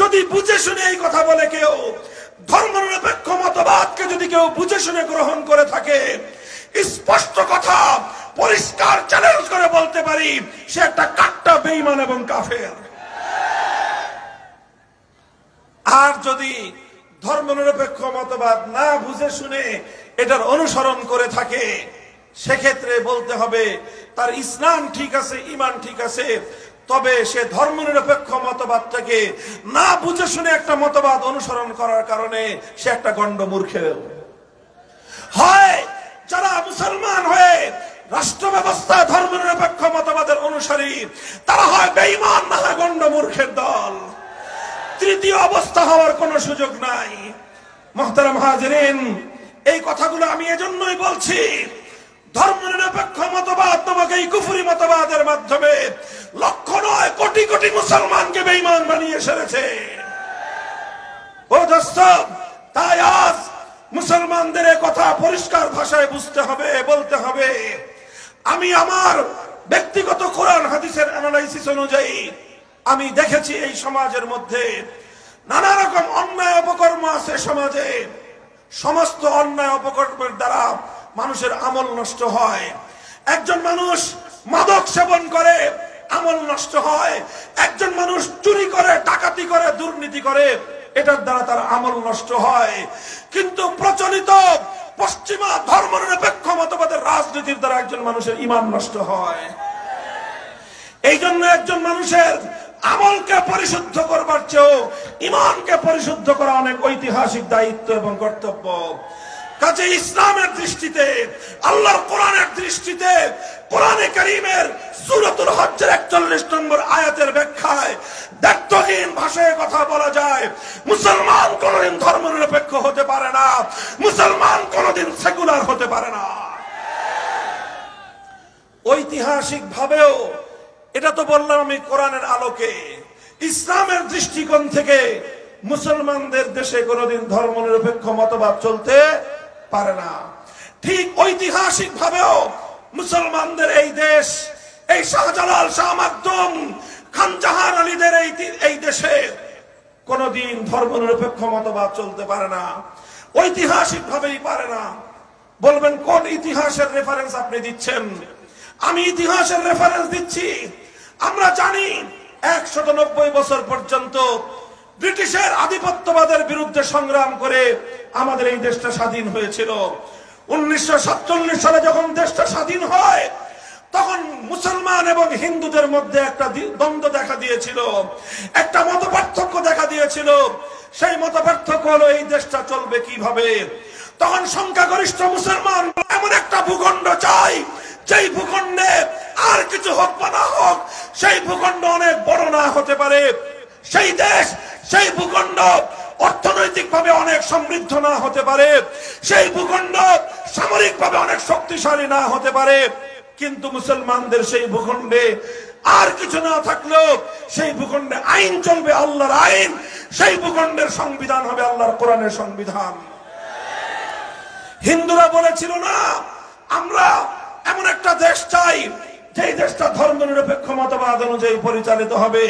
যদি বুঝে শুনে এই কথা বলে কেউ, ধর্মনিরপেক্ষ মতবাদকে যদি কেউ বুঝে শুনে গ্রহণ করে থাকে, স্পষ্ট কথা পরিষ্কার চ্যালেঞ্জ করে বলতে পারি, সে একটা কাট্টা বেঈমান এবং কাফের। আর যদি ধর্মনিরপেক্ষ মতবাদ না বুঝে শুনে এটার অনুসরণ করে থাকে, সেক্ষেত্রে বলতে হবে তার ইসলাম ঠিক আছে, ঈমান ঠিক আছে, তবে সে ধর্মনিরপেক্ষ মতবাদটাকে না বুঝে শুনে একটা মতবাদ অনুসরণ করার কারণে সে একটা গণ্ডমূর্খের। হয় যারা মুসলমান হয়ে রাষ্ট্র ব্যবস্থা ধর্মনিরপেক্ষ মতবাদের অনুসারী, তারা হয় বেঈমান না হয় গণ্ডমূর্খের দল। তৃতীয় অবস্থা হওয়ার কোনো সুযোগ নাই। মুহতারাম হাজিরিন, এই কথাগুলো আমি এজন্যই বলছি, ধর্মনিরপেক্ষ মতবাদ তোমাকে এই কুফরি মতবাদের মাধ্যমে লক্ষ নয় কোটি কোটি মুসলমানকে বেঈমান বানিয়ে সেরেছে। ও দোস্ত, তাই আজ মুসলমানদের কথা পরিষ্কার ভাষায় বুঝতে হবে, বলতে হবে। আমি আমার ব্যক্তিগত কোরআন হাদিসের অ্যানালাইসিস অনুযায়ী আমি দেখেছি এই সমাজের মধ্যে নানা রকম অন্যায় অপকর্ম আছে। সমাজে সমস্ত অন্যায় অপকর্মের দ্বারা মানুষের আমল নষ্ট হয়। একজন মানুষ মাদক সেবন করে, আমল নষ্ট হয়। একজন মানুষ চুরি করে, ডাকাতি করে, দুর্নীতি করে, এটার দ্বারা তার আমল নষ্ট হয়। কিন্তু প্রচলিত পশ্চিমা ধর্মনিরপেক্ষ মতবাদের রাজনীতির দ্বারা একজন মানুষের ঈমান নষ্ট হয়। এই জন্য একজন মানুষের আমলকে পরিশুদ্ধ করবার চেয়েও ঈমানকে পরিশুদ্ধ করা অনেক ঐতিহাসিক দায়িত্ব এবং কর্তব্য। কাজে ইসলামের দৃষ্টিতে, আল্লাহর কোরআনের দৃষ্টিতে, কোরআনে কারীমের সূরাতুল হজ্জের 41 নম্বর আয়াতের ব্যাখ্যায় দ্ব্যর্থহীন ভাষায় কথা বলা যায়, মুসলমান কোনদিন ধর্মনিরপেক্ষ হতে পারে না, মুসলমান কোনদিন সেকুলার হতে পারে না। ঐতিহাসিক ভাবেও এটা তো বললাম আমি কোরআনের আলোকে, ইসলামের দৃষ্টিকোণ থেকে মুসলমানদের দেশে কোনদিন ধর্মনিরপেক্ষ মতবাদ চলতে পারে না। ঠিক ঐতিহাসিক ভাবেও মুসলমানদের এই দেশ, এই শাহজালাল, শাহ মাকদুম, খান জাহান আলীদের এই দেশে কোনদিন ধর্মনিরপেক্ষ মতবাদ চলতে পারে না, ঐতিহাসিক ভাবেই পারে না। বলবেন কোন ইতিহাসের রেফারেন্স আপনি দিচ্ছেন? আমি ইতিহাসের রেফারেন্স দিচ্ছি। আমরা জানি 190 বছর পর্যন্ত ব্রিটিশের আধিপত্যবাদের বিরুদ্ধে সংগ্রাম করে আমাদের এই দেশটা স্বাধীন হয়েছিল। 1947 সালে যখন দেশটা স্বাধীন হয়, তখন মুসলমান এবং হিন্দুদের মধ্যে একটা দ্বন্দ্ব দেখা দিয়েছিল, একটা মতপার্থক্য দেখা দিয়েছিল। সেই মতপার্থক্য হলো এই দেশটা চলবে কিভাবে। তখন সংখ্যাগরিষ্ঠ মুসলমান এমন একটা ভূখণ্ড চাই যেই ভূখণ্ডে আর কিছু হোক বা না হোক, সেই ভূখণ্ড অনেক বড় না হতে পারে, সেই দেশ সেই ভূখণ্ড অর্থনৈতিকভাবে অনেক সমৃদ্ধ না হতে পারে, সেই ভূখণ্ড সামরিকভাবে অনেক শক্তিশালী না হতে পারে, কিন্তু মুসলমানদের সেই ভূখণ্ডে আর কিছু না থাকলেও সেই ভূখণ্ডে আইন চলবে আল্লাহর আইন, সেই ভূখণ্ডের সংবিধান হবে আল্লাহর কোরআনের সংবিধান। হিন্দুরা বলেছিল না, আমরা এমন একটা দেশ চাই যেই দেশটা ধর্মনিরপেক্ষ মতবাদ অনুযায়ী পরিচালিত হবে।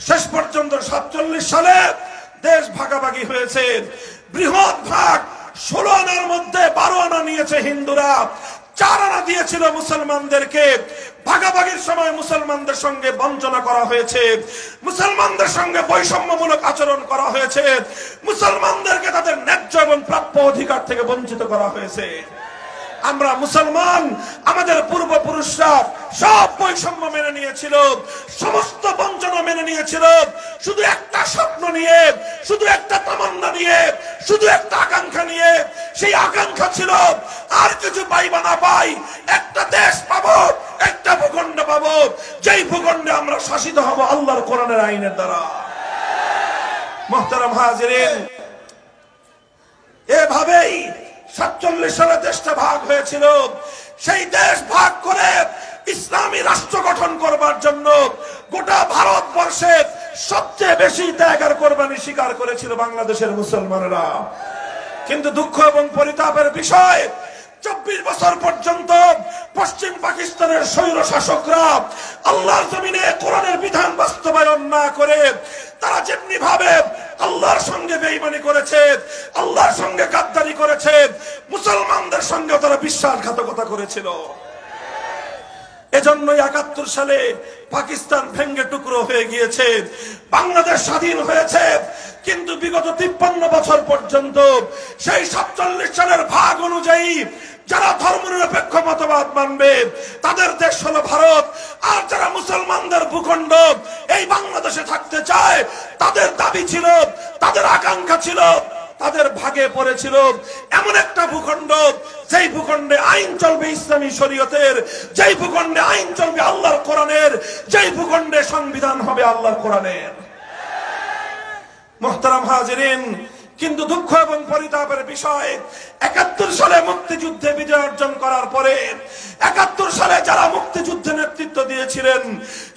শেষ পর্যন্ত 47 সালে দেশ ভাগাভাগি হয়েছে। বৃহৎ ভাগ 16 আনার মধ্যে 12 আনা নিয়েছে হিন্দুরা, 4 আনা দিয়েছিল মুসলমানদেরকে। ভাগাভাগির সময় মুসলমানদের সঙ্গে বঞ্চনা করা হয়েছে, মুসলমানদের সঙ্গে বৈষম্যমূলক আচরণ করা হয়েছে, মুসলমানদেরকে তাদের ন্যায্য এবং প্রাপ্য অধিকার থেকে বঞ্চিত করা হয়েছে। আমরা মুসলমান, আমাদের পূর্বপুরুষরা সব বৈষম্য মেনে নিয়েছিল, সমস্ত বঞ্চনা মেনে নিয়েছিল, শুধু একটা স্বপ্ন নিয়ে, শুধু একটা তামান্না নিয়ে, শুধু একটা আকাঙ্ক্ষা নিয়ে। সেই আকাঙ্ক্ষা ছিল আর কিছু পাই বা না পাই, একটা দেশ পাবো, একটা ভূখণ্ড পাবো, যেই ভূখণ্ডে আমরা শাসিত হব আল্লাহর কোরআনের আইনের দ্বারা। মুহতারাম হাজিরিন, এভাবেই 47 সালে দেশটা ভাগ হয়েছিল। সেই দেশ ভাগ করে ইসলামী রাষ্ট্র গঠন করবার জন্য গোটা ভারতবর্ষে সবচেয়ে বেশি ত্যাগ আর কোরবানি স্বীকার করেছিল বাংলাদেশের মুসলমানেরা। কিন্তু দুঃখ এবং পরিতাপের বিষয়, 24 বছর পর্যন্ত পশ্চিম পাকিস্তানের স্বৈর শাসকরা আল্লাহর জমিনে কোরআনের বিধান বাস্তবায়ন না করে তারা যেমনি ভাবে আল্লাহর সঙ্গে বেঈমানি করেছে, আল্লাহর সঙ্গে গাদ্দারি করেছে, মুসলমানদের সঙ্গে তারা বিশ্বাসঘাতকতা করেছিল। এজন্যই 71 সালে পাকিস্তান ভেঙ্গে টুকরো হয়ে গিয়েছে, বাংলাদেশ স্বাধীন হয়েছে। কিন্তু বিগত 53 বছর পর্যন্ত সেই 47 সালের ভাগ অনুযায়ী যারা ধর্মনিরপেক্ষ মতবাদ মানবে তাদের দেশ হলো ভারত, আর যারা মুসলমানদের ভূখণ্ড এই বাংলাদেশে থাকতে চায় তাদের দাবি ছিল, তাদের আকাঙ্ক্ষা ছিল, তাদের ভাগে পড়েছিল এমন একটা ভূখণ্ড যেই ভূখণ্ডে আইন চলবে ইসলামী শরীয়তের, যেই ভূখণ্ডে আইন চলবে আল্লাহর কোরআনের, যেই ভূখণ্ডে সংবিধান হবে আল্লাহর কোরআনের। মুহতারাম হাজিরিন, কিন্তু দুঃখ এবং পরিতাপের বিষয়, 71 সালে মুক্তিযুদ্ধে বিজয় অর্জন করার পরে 71 সালে যারা মুক্তিযুদ্ধে নেতৃত্ব দিয়েছিলেন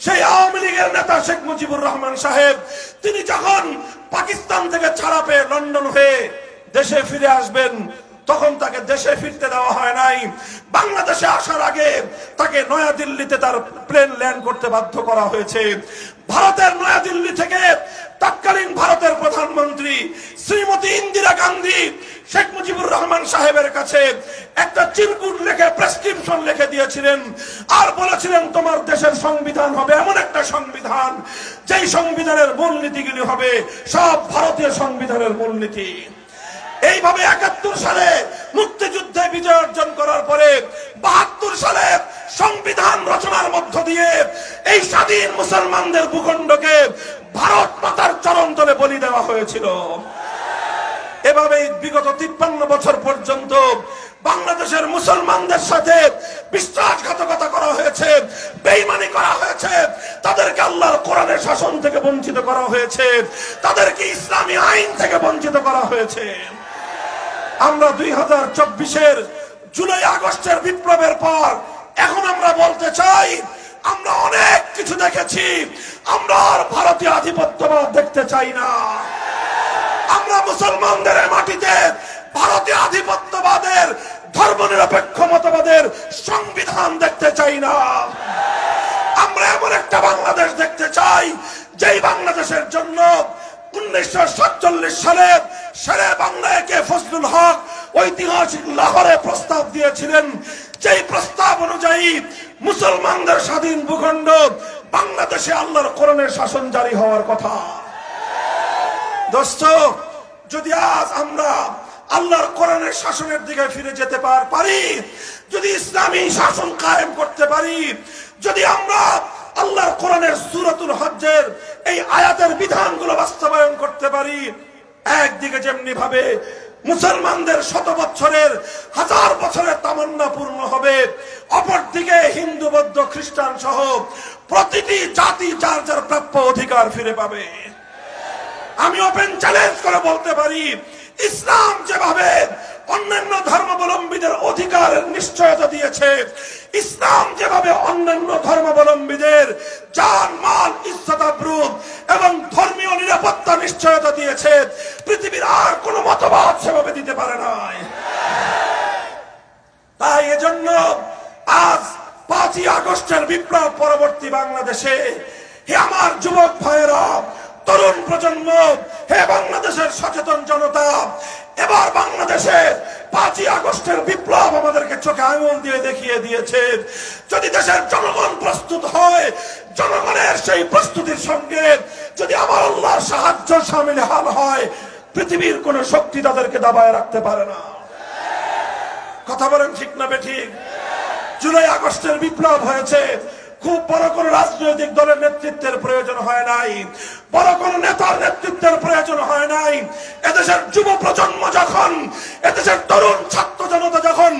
সেই আওয়ামী লীগের নেতা শেখ মুজিবুর রহমান সাহেব, তিনি যখন পাকিস্তান থেকে ছাড়া পেয়ে লন্ডন হয়ে দেশে ফিরে আসবেন তখন তাকে দেশে ফিরতে দেওয়া হয় নাই। বাংলাদেশে আসার আগে তাকে নয়াদিল্লিতে তার প্লেন ল্যান্ড করতে বাধ্য করা হয়েছে। ভারতের নয়াদিল্লি থেকে তৎকালীন ভারতের প্রধানমন্ত্রী শ্রীমতী ইন্দিরা গান্ধী শেখ মুজিবুর রহমান সাহেবের কাছে একটা চিরকুট লিখে, প্রেসক্রিপশন লিখে দিয়েছিলেন আর বলেছিলেন তোমার দেশের সংবিধান হবে এমন একটা সংবিধান যেই সংবিধানের মূলনীতিগুলি হবে সব ভারতীয় সংবিধানের মূলনীতি। এইভাবে 71 সালে মুক্তিযুদ্ধে বিজয় অর্জন করার পরে 72 সালে সংবিধান রচনার মধ্য দিয়ে এই স্বাধীন মুসলমানদের ভূখণ্ডকে ভারত মাতার চরণ তলে বলি দেওয়া হয়েছিল। এভাবে বিগত 53 বছর পর্যন্ত বাংলাদেশের মুসলমানদের সাথে বিশ্বাসঘাতকতা করা হয়েছে, বেঈমানি করা হয়েছে, তাদেরকে আল্লাহর কোরআনের শাসন থেকে বঞ্চিত করা হয়েছে, তাদেরকে ইসলামী আইন থেকে বঞ্চিত করা হয়েছে। আমরা 2024-এর জুলাই আগস্টের বিপ্লবের পর এখন আমরা বলতে চাই আমরা অনেক কিছু দেখেছি, আমরা আর ভারতীয় আধিপত্যবাদ দেখতে চাই না। আমরা মুসলমানদের মাটিতে ভারতীয় আধিপত্যবাদের, ধর্মনিরপেক্ষ মতবাদের সংবিধান দেখতে চাই না। আমরা এমন একটা বাংলাদেশ দেখতে চাই যেই বাংলাদেশের জন্য 1947 সালে শেরে বাংলা কে ফজলুল হক ঐতিহাসিক লাহোরে প্রস্তাব দিয়েছিলেন, যেই প্রস্তাব অনুযায়ী মুসলমানদের স্বাধীন ভূখণ্ড বাংলাদেশে আল্লাহর কোরআনের শাসন জারি হওয়ার কথা। দোস্ত, যদি আজ আমরা আল্লাহর কোরআনের শাসনের দিকে ফিরে যেতে পারি, যদি ইসলামী শাসন কায়েম করতে পারি, যদি আমরা আল্লাহর কোরআনের সূরাতুল হজ্জের এই আয়াতের বিধানগুলো বাস্তবায়ন করতে পারি, একদিকে যেমনি ভাবে মুসলমানদের শত বছরের, হাজার বছরের তামান্না পূর্ণ হবে। অপরদিকে হিন্দু, বৌদ্ধ, খ্রিস্টান সহ প্রতিটি জাতি যার যার প্রাপ্য অধিকার ফিরে পাবে। আমি ওপেন চ্যালেঞ্জ করে বলতে পারি, ইসলাম যেভাবে অন্যান্য ধর্মাবলম্বীদের অধিকারের নিশ্চয়তা দিয়েছে, ইসলাম যেভাবে অন্যান্য ধর্মাবলম্বীদের জান, মাল, ইজ্জত, আবরু এবং ধর্মীয় নিরাপত্তা নিশ্চয়তা দিয়েছে, পৃথিবীর আর কোন মতবাদ সেভাবে দিতে পারে নাই। তাই এজন্য আজ 5ই আগস্টের বিপ্লব পরবর্তী বাংলাদেশে, হে আমার যুবক ভাইয়েরা, তরুণ প্রজন্ম, হে বাংলাদেশের সচেতন জনতা, এবার বাংলাদেশে 5ই আগস্টের বিপ্লব আমাদেরকে চোখে আঙুল দিয়ে দেখিয়ে দিয়েছে, যদি দেশের জনগণ প্রস্তুত হয়, জনগণের সেই প্রস্তুতির সঙ্গে যদি আমার আল্লাহর সাহায্য শামিল হয়, পৃথিবীর কোন শক্তি তাদেরকে দাবায় রাখতে পারে না। কথা বলেন ঠিক না বেঠিক? জুলাই আগস্টের বিপ্লব হয়েছে, খুব বড় কোন রাজনৈতিক দলের নেতৃত্বের প্রয়োজন হয় নাই, বড় কোন নেতার নেতৃত্বের প্রয়োজন হয় নাই। এদেশের যুব প্রজন্ম যখন, এদেশের তরুণ ছাত্র জনতা যখন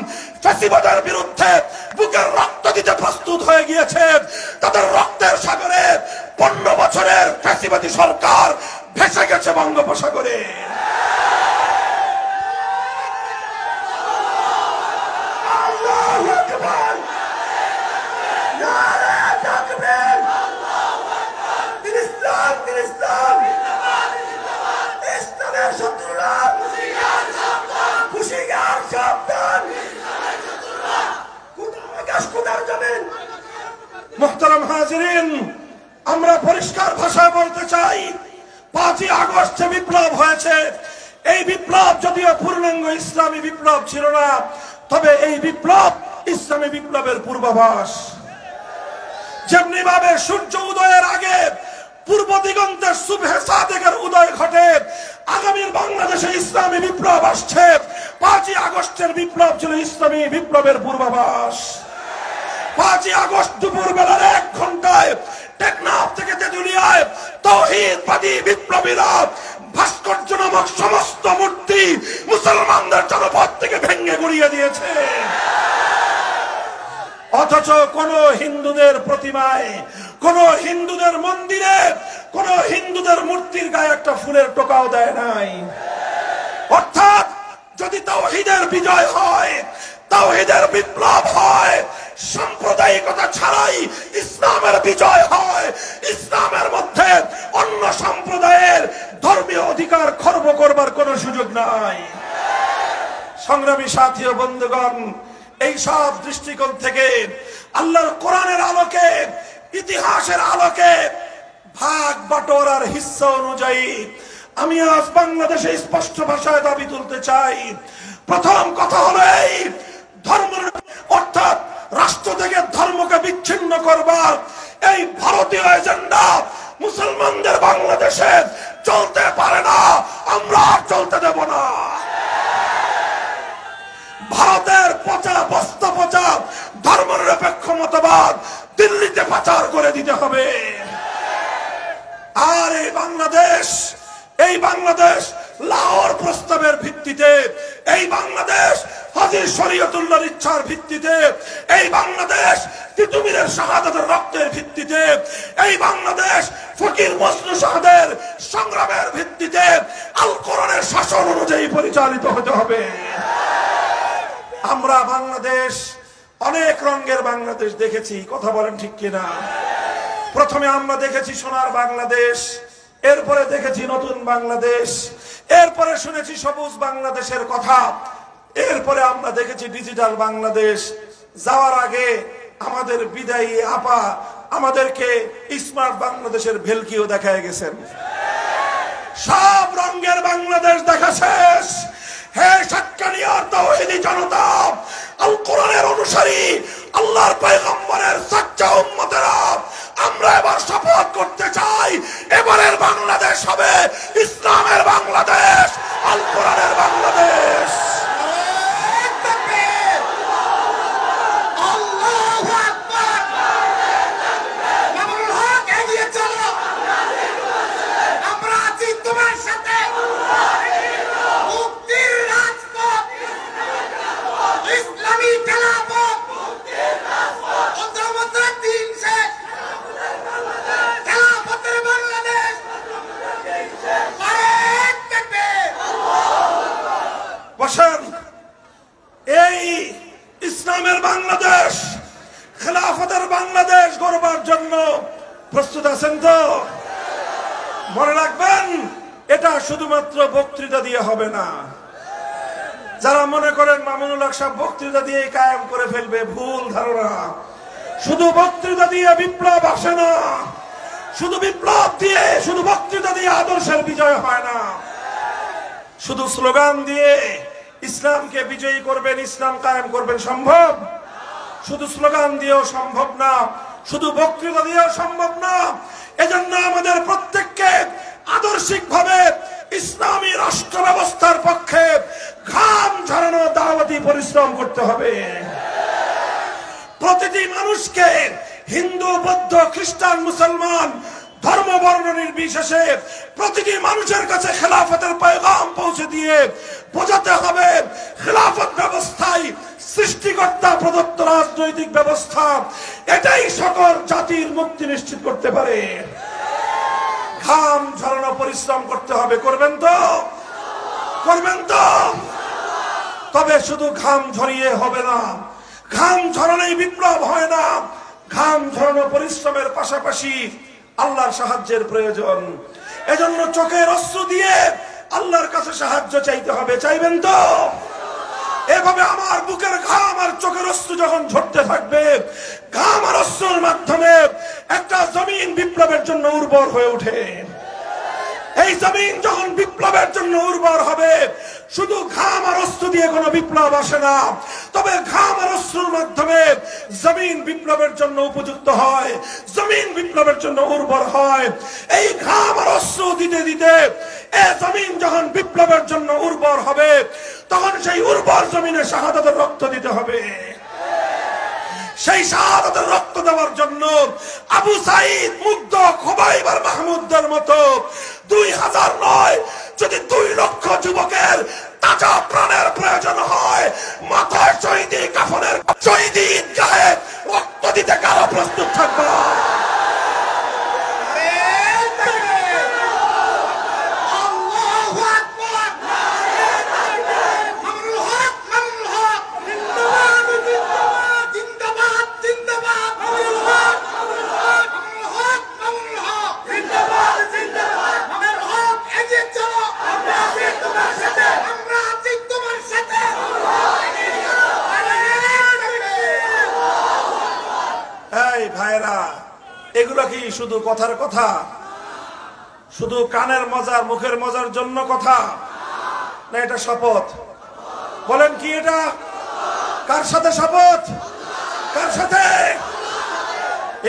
ফ্যাসিবাদের বিরুদ্ধে বুকের রক্ত দিতে প্রস্তুত হয়ে গিয়েছে, তাদের রক্তের সাগরে 15 বছরের ফ্যাসিবাদী সরকার ভেসে গেছে বঙ্গোপসাগরে। মুহতারাম হাজিরিন, আমরা পরিষ্কার ভাষায় বলতে চাই, 5ই আগস্ট যে বিপ্লব হয়েছে, এই বিপ্লব যদিও পূর্ণাঙ্গ ইসলামী বিপ্লব ছিল না, তবে এই বিপ্লব ইসলামী বিপ্লবের পূর্বাভাস। যেমনি ভাবে সূর্য উদয়ের আগে পূর্ব দিগন্তের সুবহে সাদেকের উদয় ঘটে, আগামীর বাংলাদেশে ইসলামী বিপ্লব আসছে, 5ই আগস্টের বিপ্লব ছিল ইসলামী বিপ্লবের পূর্বাভাস। 5ই আগস্ট দুপুর বেলার 1 ঘন্টায় টেকনাফ থেকে তেঁতুলিয়ায় তাওহীদবাদী বিপ্লবীরা ভাস্কর্য নামক সমস্ত মূর্তি মুসলমানদের জনপদ থেকে ভেঙে গুড়িয়ে দিয়েছে। অথচ কোন হিন্দুদের প্রতিমায়, কোন হিন্দুদের মন্দিরে, কোন হিন্দুদের মূর্তির গায়ে একটা ফুলের টোকাও দেয় নাই। অর্থাৎ যদি তাওহীদের বিজয় হয়, তাওহীদের বিপ্লব হয়, সাম্প্রদায়িকতা ছাড়াই ইসলামের বিজয় হয়, ইসলামের মধ্যে অন্য সম্প্রদায়ের ধর্মীয় অধিকার খর্ব করবার কোন সুযোগ নাই। সংগ্রামী সাথী ও বন্ধুগণ, এই সব দৃষ্টিকোণ থেকে আল্লাহর কোরআনের আলোকে, ইতিহাসের আলোকে, ভাগ বাটোয়ারার হিস্সা অনুযায়ী আমি আজ বাংলাদেশে স্পষ্ট ভাষায় দাবি তুলতে চাই। প্রথম কথা হলো এই ধর্ম, অর্থাৎ রাষ্ট্র থেকে ধর্মকে বিচ্ছিন্ন করবার এই ভারতীয় এজেন্ডা মুসলমানদের বাংলাদেশে চলতে পারে না, আমরা চলতে দেব না। ভারতের পচা, বস্তা পচা ধর্মনিরপেক্ষ মতবাদ দিল্লিতে পাচার করে দিতে হবে। আর এই বাংলাদেশ লাহোর প্রস্তাবের ভিত্তিতে, এই বাংলাদেশ হাজী শরীয়তুল্লাহর ইচ্ছার ভিত্তিতে, এই বাংলাদেশ তিতুমিরের শাহাদাতের রক্তের ভিত্তিতে, এই বাংলাদেশ ফকির মজনু শাহদের সংগ্রামের ভিত্তিতে আল কোরআনের শাসন অনুযায়ী পরিচালিত হতে হবে। আমরা বাংলাদেশ, অনেক রঙের বাংলাদেশ দেখেছি, কথা বলেন ঠিক কিনা? প্রথমে আমরা দেখেছি সোনার বাংলাদেশ, এরপরে দেখেছি নতুন বাংলাদেশ, এরপরে শুনেছি সবুজ বাংলাদেশের কথা, এরপরে আমরা দেখেছি ডিজিটাল বাংলাদেশ। যাওয়ার আগে আমাদের বিদায়ী আপা আমাদেরকে স্মার্ট বাংলাদেশের ভেলকিও দেখায় গেছেন। সব রঙের বাংলাদেশ দেখা শেষ। হে সাতকানিয়ার তাওহীদি জনতা, আল কোরআনের অনুসারী, আল্লাহর পয়গম্বরের সাচ্চা উম্মতেরা, আমরা এবার শপথ করতে চাই, এবারের বাংলাদেশ হবে ইসলামের বাংলাদেশ, আল কোরআনের বাংলাদেশ। আমরা আছি তোমার সাথে, মুক্তির বাংলাদেশ গড়বার জন্য প্রস্তুত আছেন তো? মনে রাখবেন, এটা শুধুমাত্র বক্তৃতা দিয়ে হবে না। যারা মনে করেন মামুনুল হক সাহেব বক্তৃতা দিয়ে কায়েম করে ফেলবে, ভুল ধারণা। শুধু বক্তৃতা দিয়ে বিপ্লব আসে না, শুধু বিপ্লব দিয়ে, শুধু বক্তৃতা দিয়ে আদর্শের বিজয় হয় না। শুধু স্লোগান দিয়ে ইসলামকে বিজয়ী করবেন, ইসলাম কায়েম করবেন সম্ভব? শুধু স্লোগান দিয়েও সম্ভব না, শুধু বক্তৃতা দিয়েও সম্ভব না। এজন্য আমাদের প্রত্যেককে আদর্শিকভাবে ইসলামী রাষ্ট্র ব্যবস্থার পক্ষে ঘাম ঝরানো দাওয়াতি পরিশ্রম করতে হবে। প্রতিটি মানুষকে, হিন্দু, বৌদ্ধ, খ্রিস্টান, মুসলমান, ধর্ম বর্ণ নির্বিশেষে প্রতিটি মানুষের কাছে খেলাফতের পয়গাম পৌঁছে দিয়ে বোঝাতে হবে, খেলাফত ব্যবস্থায় সৃষ্টিকর্তা প্রদত্ত রাজনৈতিক ব্যবস্থা, এটাই সকল জাতির মুক্তি নিশ্চিত করতে পারে। ঘাম ঝরানো পরিশ্রম করতে হবে। করবেন তো? করবেন তো? তবে শুধু ঘাম ঝরিয়ে হবে না, ঘাম ঝরানোই বিপ্লব হয় না। ঘাম ঝরানো পরিশ্রমের পাশাপাশি আল্লাহর সাহায্যের প্রয়োজন। এজন্য চোখের অশ্রু দিয়ে আল্লাহর কাছে সাহায্য চাইতে হবে। চাইবেন তো? এভাবে আমার বুকের ঘাম আর চোখের অশ্রু যখন ঝরতে থাকবে, ঘাম আর অশ্রুর মাধ্যমে একটা জমিন বিপ্লবের জন্য উর্বর হয়ে ওঠে। এই জমিন যখন বিপ্লবের জন্য উর্বর হবে, শুধু ঘাম আর অশ্রু দিয়ে কোনো বিপ্লব আসে না, তবে ঘাম আর অশ্রুর মাধ্যমে জমিন বিপ্লবের জন্য উপযুক্ত হয়, জমিন বিপ্লবের জন্য উর্বর হয়। এই ঘাম আর অশ্রু দিতে দিতে এই জমিন যখন বিপ্লবের জন্য উর্বর হবে, তখন সেই উর্বর জমিনে শাহাদাতের রক্ত দিতে হবে। সেই শাহাদাতের রক্ত দেওয়ার জন্য আবু সাঈদ, মুগ্ধ, খুবাইব আর মাহমুদদের মতো 2000 নয়, যদি 2 লক্ষ যুবকের তাজা প্রাণের প্রয়োজন হয়, মাথায় শহীদি কাফনের, শহীদি ঈদগাহে রক্ত দিতে কারা প্রস্তুত থাকবে? ভাইরা, এগুলো কি শুধু কথার কথা? শুধু কানের মজার, মুখের মজার জন্য কথা না? এটা শপথ। বলেন কি এটা? কার সাথে শপথ? কার সাথে?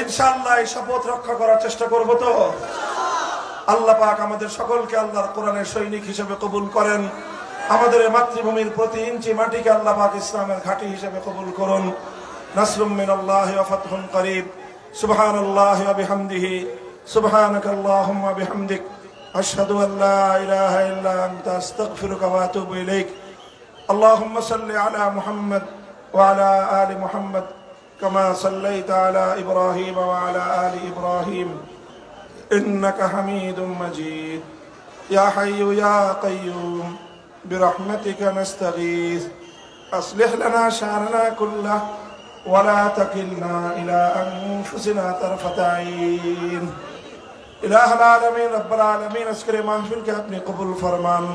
ইনশাআল্লাহ এই শপথ রক্ষা করার চেষ্টা করব তো। আল্লাহ পাক আমাদের সকলকে আল্লাহর কোরআনের সৈনিক হিসেবে কবুল করেন। আমাদের মাতৃভূমির প্রতি ইঞ্চি মাটিকে আল্লাহ পাক ইসলামের ঘাঁটি হিসেবে কবুল করুন। নাসরুম মিনাল্লাহি ওয়া ফাতহুন করিব। সুবহানাল্লাহি ওয়া বিহামদিহি, সুবহানাকাল্লাহুম্মা বিহামদিক, আশহাদু আল লা ইলাহা ইল্লা আনতা, আস্তাগফিরুকা ওয়া আতুবু ইলাইক। আল্লাহুম্মা সাল্লি আলা মুহাম্মদ ওয়া আলা আলি মুহাম্মদ কামা সাল্লাইতা আলা ইব্রাহিম ওয়া আলা আলি ইব্রাহিম ইন্নাকা হামিদুম মাজিদ। ইয়া হাইয়্যু ইয়া কাইয়্যুম বিরহমাতিকা নাস্তাগীথ أصلح لنا شأننا كله ولا تكلنا إلى أنفسنا طرفة عين। إله العالمين رب العالمين আজকের মাহফিল কে আপনি কবুল ফরমান।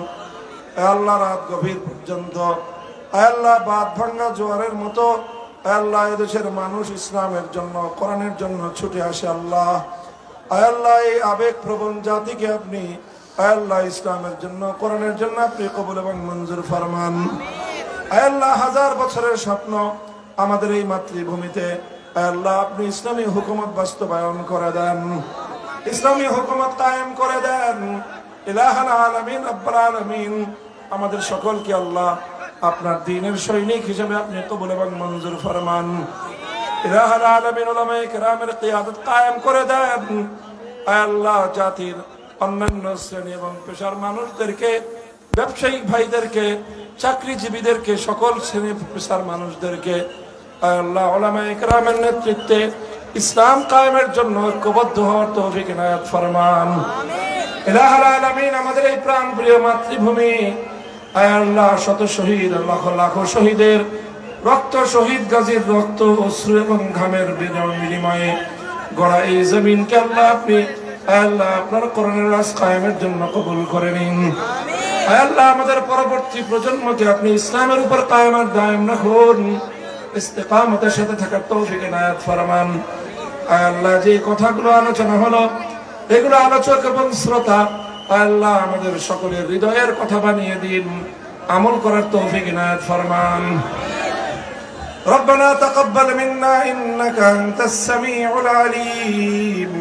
হে আল্লাহ, রাত গভীর পর্যন্ত, হে আল্লাহ, বাদ ভাঙা জোয়ারের মতো, হে আল্লাহ, এদেশের মানুষ ইসলামের জন্য, কোরআনের জন্য ছুটে আসে। আল্লাহ, হে আল্লাহ, এই আবেগ প্রবণ জাতিকে আপনি, হে আল্লাহ, ইসলামের জন্য, কোরআনের জন্য আপনি কবুল এবং মঞ্জুর ফরমান। হে আল্লাহ, 1000 বছরের স্বপ্ন আমাদের এই মাতৃভূমিতে, হে আল্লাহ, আপনি ইসলামী হুকুমত বাস্তবায়ন করে দেন, ইসলামী হুকুমত কায়েম করে দেন। ইলাহুল আলামিন রব্বুল আলামিন আমাদের সকলকে আল্লাহ আপনার দ্বীনের সৈনিক হিসেবে আপনি কবুল এবং মঞ্জুর ফরমান। ইলাহুল আলামিন উলামায়ে কেরামের কিয়াদত কায়েম করে দেন। হে আল্লাহ, জাতির অন্যান্য শ্রেণী এবং পেশার মানুষদেরকে, ব্যবসায়িক ভাইদেরকে, চাকরিজীবীদেরকে, সকল শ্রেণী পেশার মানুষদেরকে আল্লাহ উলামায়ে কেরামের নেতৃত্বে ইসলাম কায়েমের জন্য ঐক্যবদ্ধ হওয়ার তৌফিক ইনায়াত ফরমান। ইলাহুল আলামিন আমাদের এই প্রাণপ্রিয় মাতৃভূমি, আয় আল্লাহ, শত শহীদ, লাখ লাখ শহীদের রক্ত শহীদ গাজীর রক্ত অশ্রু এবং ঘামের বিনিময়ে গড়া এই জমিনকে আল্লাহ আপনি আল্লাহ আপনার কোরআনের রাজ কায়েমের জন্য কবুল করে নিন। আল্লাহ আমাদের পরবর্তী প্রজন্মকে আপনি ইসলামের উপর কায়েম আর দায়েম রাখুন, ইস্তেকামতের সাথে থাকার তৌফিক এনায়েত ফরমান। আল্লাহ যে কথাগুলো আলোচনা হলো এগুলো আলোচক এবং শ্রোতা আল্লাহ আমাদের সকলের হৃদয়ের কথা বানিয়ে দিন, আমল করার তৌফিক এনায়েত ফরমান। ربنا تقبل منا إنك أنت السميع العليم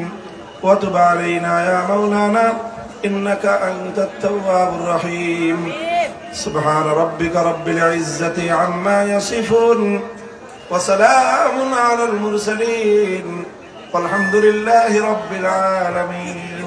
وتب علينا يا مولانا إنك أنت التواب الرحيم سبحان ربك رب العزة عما يصفون وسلام على المرسلين والحمد لله رب العالمين